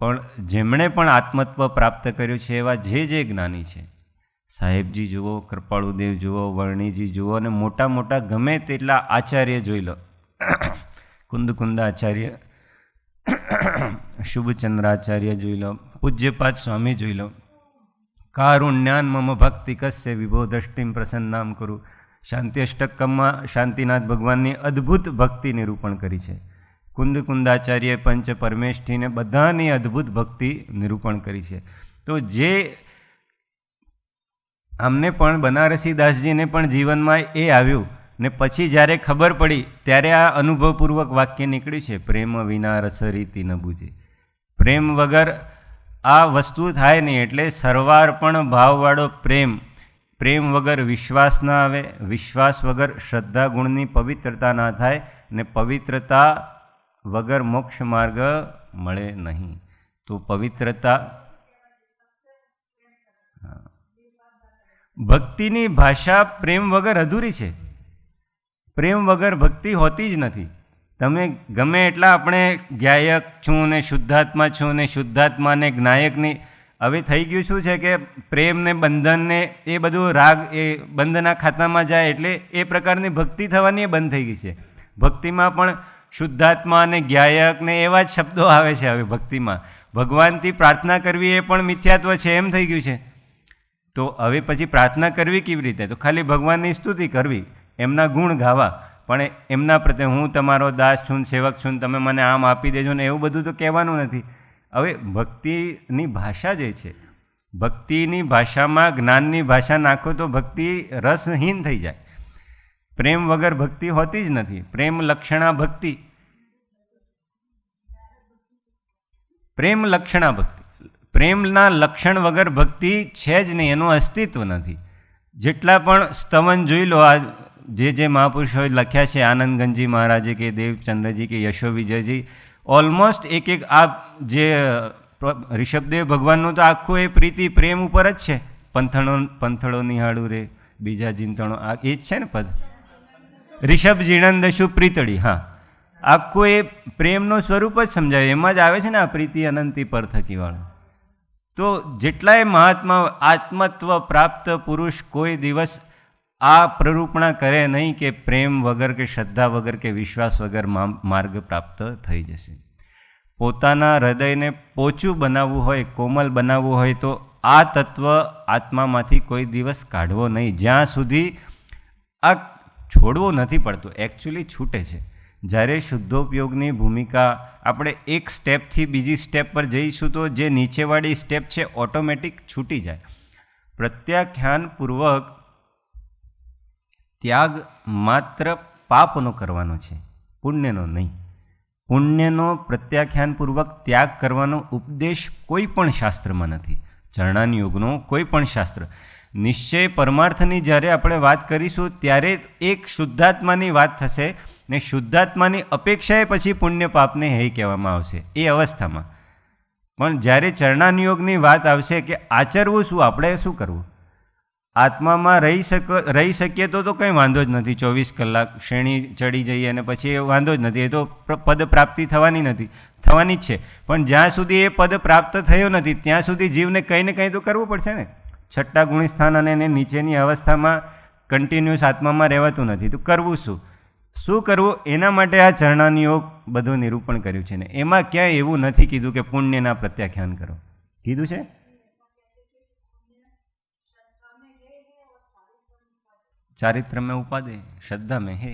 પણ જેમણે પણ આત્મત્વ પ્રાપ્ત કર્યું છે એવા જે જ્ઞાની છે, સાહેબજી જુઓ, કૃપાળુદેવ જુઓ, વર્ણીજી જુઓ, અને મોટા મોટા ગમે તેટલા આચાર્ય જોઈ લો, કુંદાચાર્ય, શુભચંદ્રાચાર્ય જોઈ લો, પૂજ્યપાદ સ્વામી જોઈ લો, કારુણ્યાન મમ ભક્તિ કસ્ય વિભો દ્રષ્ટિમ પ્રસન્નામ કરું. શાંતિ અષ્ટકમમાં શાંતિનાથ ભગવાનની અદ્ભુત ભક્તિ નિરૂપણ કરી છે. કુંદાચાર્ય પંચ પરમેષ્ઠીને બધાની અદ્ભુત ભક્તિ નિરૂપણ કરી છે. તો જે અમને પણ બનારસીદાસજીને પણ જીવનમાં એ આવ્યું ને પછી જ્યારે ખબર પડી ત્યારે આ અનુભવપૂર્વક વાક્ય નીકળ્યું છે, પ્રેમ વિના રસ રીતિ ન બૂજે. પ્રેમ વગર આ વસ્તુ થાય નહીં. એટલે સર્વાર્પણ ભાવવાળો પ્રેમ વગર વિશ્વાસ ના આવે, વિશ્વાસ વગર શ્રદ્ધા ગુણની પવિત્રતા ના થાય, ને પવિત્રતા વગર મોક્ષ માર્ગ મળે નહીં. તો પવિત્રતા, ભક્તિની ભાષા પ્રેમ વગર અધૂરી છે. પ્રેમ વગર ભક્તિ હોતી જ નથી. તમે ગમે એટલા આપણે જ્ઞાયક છું ને શુદ્ધાત્મા છું ને શુદ્ધાત્માને જ્ઞાયકની, હવે થઈ ગયું શું છે કે પ્રેમને બંધનને એ બધું રાગ એ બંધના ખાતામાં જાય, એટલે એ પ્રકારની ભક્તિ થવાની એ બંધ થઈ ગઈ છે. ભક્તિમાં પણ શુદ્ધાત્મા અને જ્ઞાયક ને એવા જ શબ્દો આવે છે. હવે ભક્તિમાં ભગવાનથી પ્રાર્થના કરવી એ પણ મિથ્યાત્વ છે એમ થઈ ગયું છે. તો હવે પછી પ્રાર્થના કરવી કેવી રીતે? તો ખાલી ભગવાનની સ્તુતિ કરવી, એમના ગુણ ગાવા, પણ એમના પ્રત્યે હું તમારો દાસ છું, સેવક છું, તમે મને આમ આપી દેજો ને એવું બધું તો કહેવાનું નથી. હવે ભક્તિની ભાષા જે છે, ભક્તિની ભાષામાં જ્ઞાનની ભાષા નાખો તો ભક્તિ રસહીન થઈ જાય. પ્રેમ વગર ભક્તિ હોતી જ નથી. પ્રેમ લક્ષણા ભક્તિ, પ્રેમ લક્ષણા ભક્તિ, પ્રેમના લક્ષણ વગર ભક્તિ છે જ નહીં, એનું અસ્તિત્વ નથી. જેટલા પણ સ્તવન જોઈ લો, આ જે મહાપુરુષોએ લખ્યા છે, આનંદગંજી મહારાજે કે દેવચંદ્રજી કે યશો વિજયજી, ઓલમોસ્ટ એક આ જે ઋષભદેવ ભગવાનનું તો આખું એ પ્રીતિ પ્રેમ ઉપર જ છે. પંથળો નિહાળું રે બીજા ચિંતણો, આ એ જ છે ને પદ. રિષભ જીણંદશુ પ્રીતળી, હા, આખું એ પ્રેમનું સ્વરૂપ જ સમજાય, એમાં જ આવે છે ને આ પ્રીતિ અનંતી પર થકી વાળું. તો જેટલાય મહાત્મા આત્મત્વ પ્રાપ્ત પુરુષ કોઈ દિવસ આ પ્રરૂપણા કરે નહીં કે પ્રેમ વગર કે શ્રદ્ધા વગર કે વિશ્વાસ વગર માર્ગ પ્રાપ્ત થઈ જશે. પોતાના હૃદયને પોચું બનાવવું હોય, કોમલ બનાવવું હોય તો આ તત્વ આત્મામાંથી કોઈ દિવસ કાઢવો નહીં, જ્યાં સુધી આ છોડવો નથી પડતો, એકચ્યુઅલી છૂટે છે. જ્યારે શુદ્ધોપયોગની ભૂમિકા આપણે એક સ્ટેપથી બીજી સ્ટેપ પર જઈશું તો જે નીચેવાળી સ્ટેપ છે ઓટોમેટિક છૂટી જાય. પ્રત્યાખ્યાનપૂર્વક ત્યાગ માત્ર પાપનો કરવાનો છે, પુણ્યનો નહીં. પુણ્યનો પ્રત્યાખ્યાનપૂર્વક ત્યાગ કરવાનો ઉપદેશ કોઈ પણ શાસ્ત્રમાં નથી, ચરણાન યોગનો કોઈ પણ શાસ્ત્ર. નિશ્ચય પરમાર્થની જ્યારે આપણે વાત કરીશું ત્યારે એક શુદ્ધાત્માની વાત થશે ને શુદ્ધાત્માની અપેક્ષાએ પછી પુણ્ય પાપને હે કહેવામાં આવશે એ અવસ્થામાં. પણ જ્યારે ચરણાનુયોગની વાત આવશે કે આચરવું શું, આપણે શું કરવું, આત્મામાં રહી શકીએ તો કંઈ વાંધો જ નથી, 24 કલાક શ્રેણી ચડી જઈએ અને પછી એ વાંધો જ નથી, એ તો પદ પ્રાપ્તિ થવાની જ છે. પણ જ્યાં સુધી એ પદ પ્રાપ્ત થયો નથી ત્યાં સુધી જીવને કંઈ ને કંઈ તો કરવું પડશે ને. છઠ્ઠા ગુણસ્થાન અને એને નીચેની અવસ્થામાં કન્ટિન્યુઅસ આત્મામાં રહેવાતું નથી, તો કરવું શું કરવું, એના માટે આ ચરણાનુયોગ બધું નિરૂપણ કર્યું છે ને એમાં ક્યાંય એવું નથી કીધું કે પુણ્યના પ્રત્યાખ્યાન કરો. કીધું છે ચારિત્ર મેં ઉપાદે શ્રદ્ધા મેં હે,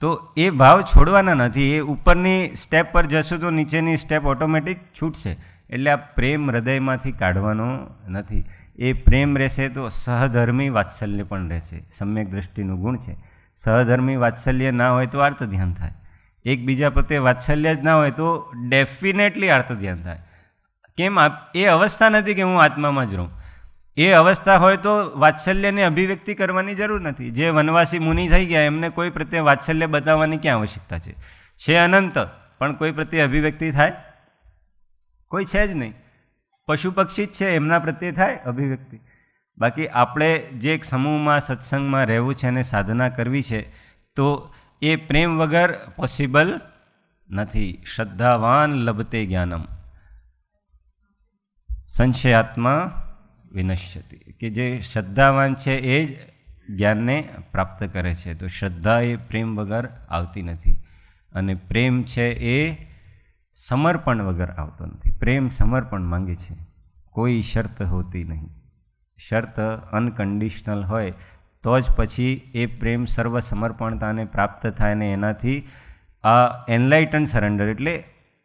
તો એ ભાવ છોડવાના નથી. એ ઉપરની સ્ટેપ પર જશું તો નીચેની સ્ટેપ ઓટોમેટિક છૂટશે. એટલે આ પ્રેમ હૃદયમાંથી કાઢવાનો નથી. એ પ્રેમ રહેશે તો સહધર્મી વાત્સલ્ય પણ રહેશે, સમ્યક દ્રષ્ટિનું ગુણ છે. સહધર્મી વાત્સલ્ય ના હોય તો આર્ત ધ્યાન થાય, એકબીજા પ્રત્યે વાત્સલ્ય જ ના હોય તો ડેફિનેટલી આર્ત ધ્યાન થાય. કેમ? એ અવસ્થા નથી કે હું આત્મામાં જ રહું. એ અવસ્થા હોય તો વાત્સલ્યની અભિવ્યક્તિ કરવાની જરૂર નથી. જે વનવાસી મુનિ થઈ ગયા એમને કોઈ પ્રત્યે વાત્સલ્ય બતાવવાની ક્યાં આવશ્યકતા છે અનંત, પણ કોઈ પ્રત્યે અભિવ્યક્તિ થાય? કોઈ છે જ નહીં. પશુ પક્ષી જ છે, એમના પ્રત્યે થાય અભિવ્યક્તિ. બાકી આપણે જે એક સમૂહમાં સત્સંગમાં રહેવું છે અને સાધના કરવી છે તો એ પ્રેમ વગર પોસિબલ નથી. શ્રદ્ધાવાન લભતે જ્ઞાનમ સંશયાત્મા વિનશ્યતિ, કે જે શ્રદ્ધાવાન છે એ જ જ્ઞાનને પ્રાપ્ત કરે છે. તો શ્રદ્ધા એ પ્રેમ વગર આવતી નથી અને પ્રેમ છે એ સમર્પણ વગર આવતો નથી. પ્રેમ સમર્પણ માંગે છે, કોઈ શરત હોતી નહીં. શરત અનકન્ડિશનલ હોય તો જ પછી એ પ્રેમ સર્વ સમર્પણતાને પ્રાપ્ત થાય ને એનાથી આ એનલાઇટન સરેન્ડર એટલે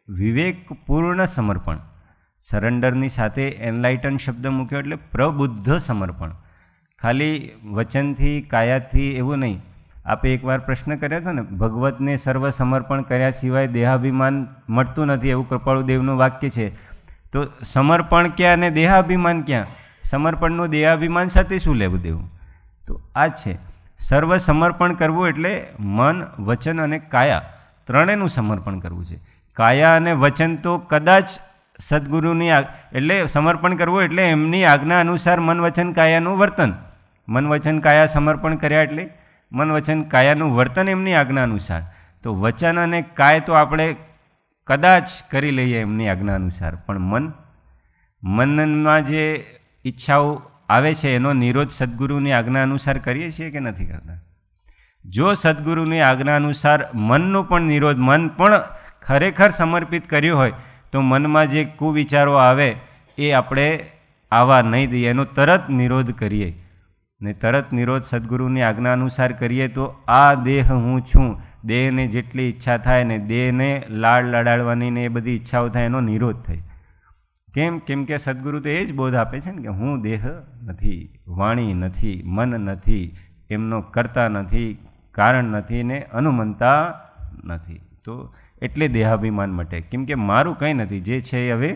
વિવેકપૂર્ણ સમર્પણ. સરેન્ડરની સાથે એનલાઇટન શબ્દ મૂક્યો એટલે પ્રબુદ્ધ સમર્પણ. ખાલી વચનથી કાયાથી એવું નહીં. આપે એકવાર પ્રશ્ન કર્યો હતો ને, ભગવતને સર્વ સમર્પણ કર્યા સિવાય દેહાભિમાન મળતું નથી, એવું કૃપાળુદેવનું વાક્ય છે. તો સમર્પણ ક્યાં અને દેહાભિમાન ક્યાં? સમર્પણનું દેહાભિમાન સાથે શું લેવું દેવું? તો આ છે સર્વ સમર્પણ કરવું એટલે મન, વચન અને કાયા ત્રણેયનું સમર્પણ કરવું છે. કાયા અને વચન તો કદાચ સદગુરુની એટલે સમર્પણ કરવું એટલે એમની આજ્ઞા અનુસાર મન વચન કાયાનું વર્તન. મન વચન કાયા સમર્પણ કર્યા એટલે મન વચન કાયાનું વર્તન એમની આજ્ઞા અનુસાર. તો વચન અને કાય તો આપણે કદાચ કરી લઈએ એમની આજ્ઞા અનુસાર, પણ મનમાં જે ઈચ્છાઓ આવે છે એનો નિરોધ સદગુરુની આજ્ઞા અનુસાર કરીએ છીએ કે નથી કરતા? જો સદગુરુની આજ્ઞા અનુસાર મનનો પણ નિરોધ, મન પણ ખરેખર સમર્પિત કર્યું હોય તો મનમાં જે કુવિચારો આવે એ આપણે આવવા નહીં દઈએ, એનો તરત નિરોધ કરીએ ને તરત નિરોધ સદગુરુની આજ્ઞા અનુસાર કરીએ તો આ દેહ હું છું, દેહને જેટલી ઈચ્છા થાય ને દેહને લડાડવાની ને એ બધી ઈચ્છાઓ થાય એનો નિરોધ થાય. કેમ કે સદગુરુ તો એ જ બોધ આપે છે ને કે હું દેહ નથી, વાણી નથી, મન નથી, એમનો કરતા નથી, કારણ નથી ને અનુમંતા નથી. તો એટલે દેહાભિમાન મટે. કેમ કે મારું કંઈ નથી, જે છે એ હવે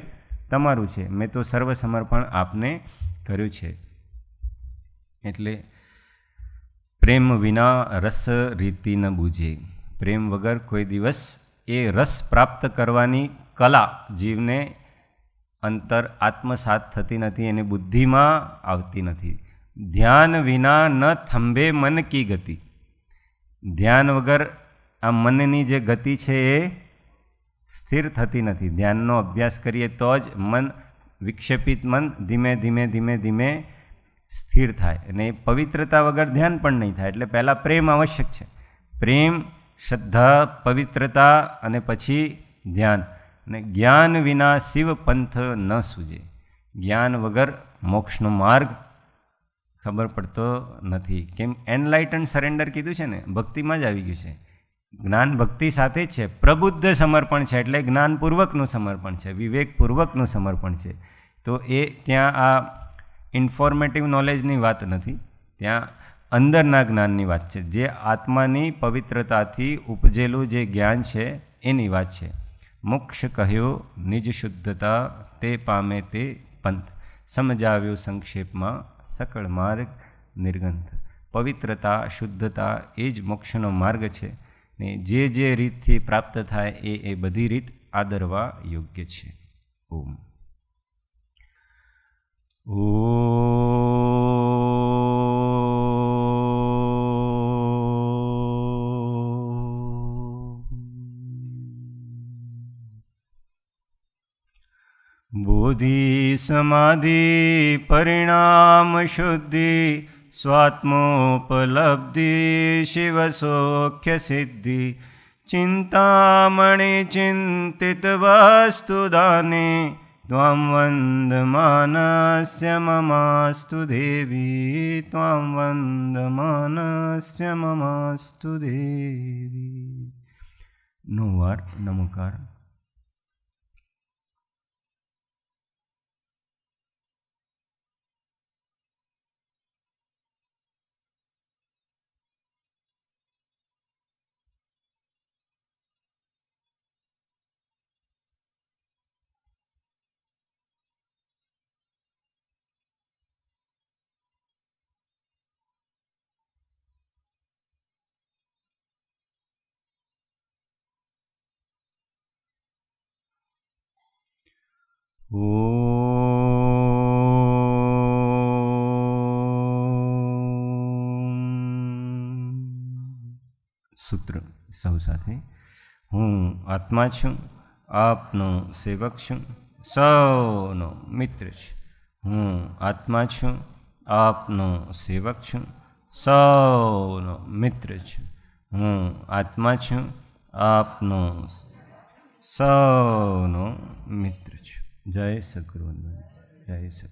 તમારું છે, મેં તો સર્વ સમર્પણ આપને કર્યું છે. એટલે પ્રેમ વિના રસ રીતિ ન બૂજે. પ્રેમ વગર કોઈ દિવસ એ રસ પ્રાપ્ત કરવાની કલા જીવને અંતર આત્મસાત થતી નથી, એની બુદ્ધિમાં આવતી નથી. ધ્યાન વિના ન થંભે મન કી ગતિ. ધ્યાન વગર આ મનની જે ગતિ છે એ સ્થિર થતી નથી. ધ્યાનનો અભ્યાસ કરીએ તો જ મન, વિક્ષેપિત મન ધીમે ધીમે ધીમે ધીમે સ્થિર થાય. અને પવિત્રતા વગર ધ્યાન પણ નહીં થાય. એટલે પહેલાં પ્રેમ આવશ્યક છે. પ્રેમ, શ્રદ્ધા, પવિત્રતા અને પછી ધ્યાન. અને જ્ઞાન વિના શિવ પંથ ન સૂજે. જ્ઞાન વગર મોક્ષનો માર્ગ ખબર પડતો નથી. કેમ? એનલાઇટન સરેન્ડર કીધું છે ને, ભક્તિમાં જ આવી ગયું છે. જ્ઞાન ભક્તિ સાથે જ છે. પ્રબુદ્ધ સમર્પણ છે એટલે જ્ઞાનપૂર્વકનું સમર્પણ છે, વિવેકપૂર્વકનું સમર્પણ છે. તો એ ત્યાં આ ઇન્ફોર્મેટિવ નોલેજની વાત નથી, ત્યાં અંદરના જ્ઞાનની વાત છે. જે આત્માની પવિત્રતાથી ઉપજેલું જે જ્ઞાન છે એની વાત છે. મોક્ષ કહ્યો નિજ શુદ્ધતા, તે પામે તે પંથ. સમજાવ્યો સંક્ષેપમાં સકળ માર્ગ નિર્ગંથ. પવિત્રતા, શુદ્ધતા એ જ મોક્ષનો માર્ગ છે. ને જે રીતથી પ્રાપ્ત થાય એ બધી રીત આદરવા યોગ્ય છે. ઓમ. બોધિ સમાધિ પરિણામ શુદ્ધિ, સ્વાત્મોપલબ્ધિ શિવ સૌખ્ય સિદ્ધિ. ચિંતામણિ ચિંતિત વસ્તુ દાને, ત્વાં વંદમાનસ્ય મમાસ્તુ દેવી. ત્વાં વંદમાનસ્ય મમાસ્તુ દેવી. નો વાર નમકાર. સૂત્ર સૌ સાથે. હું આત્મા છું, આપનો સેવક છું, સૌનો મિત્ર છું. હું આત્મા છું, આપનો સેવક છું, સૌનો મિત્ર છું. હું આત્મા છું, આપનો સૌનો મિત્ર છું. જય સદગુરુ. જય સદગુરુ.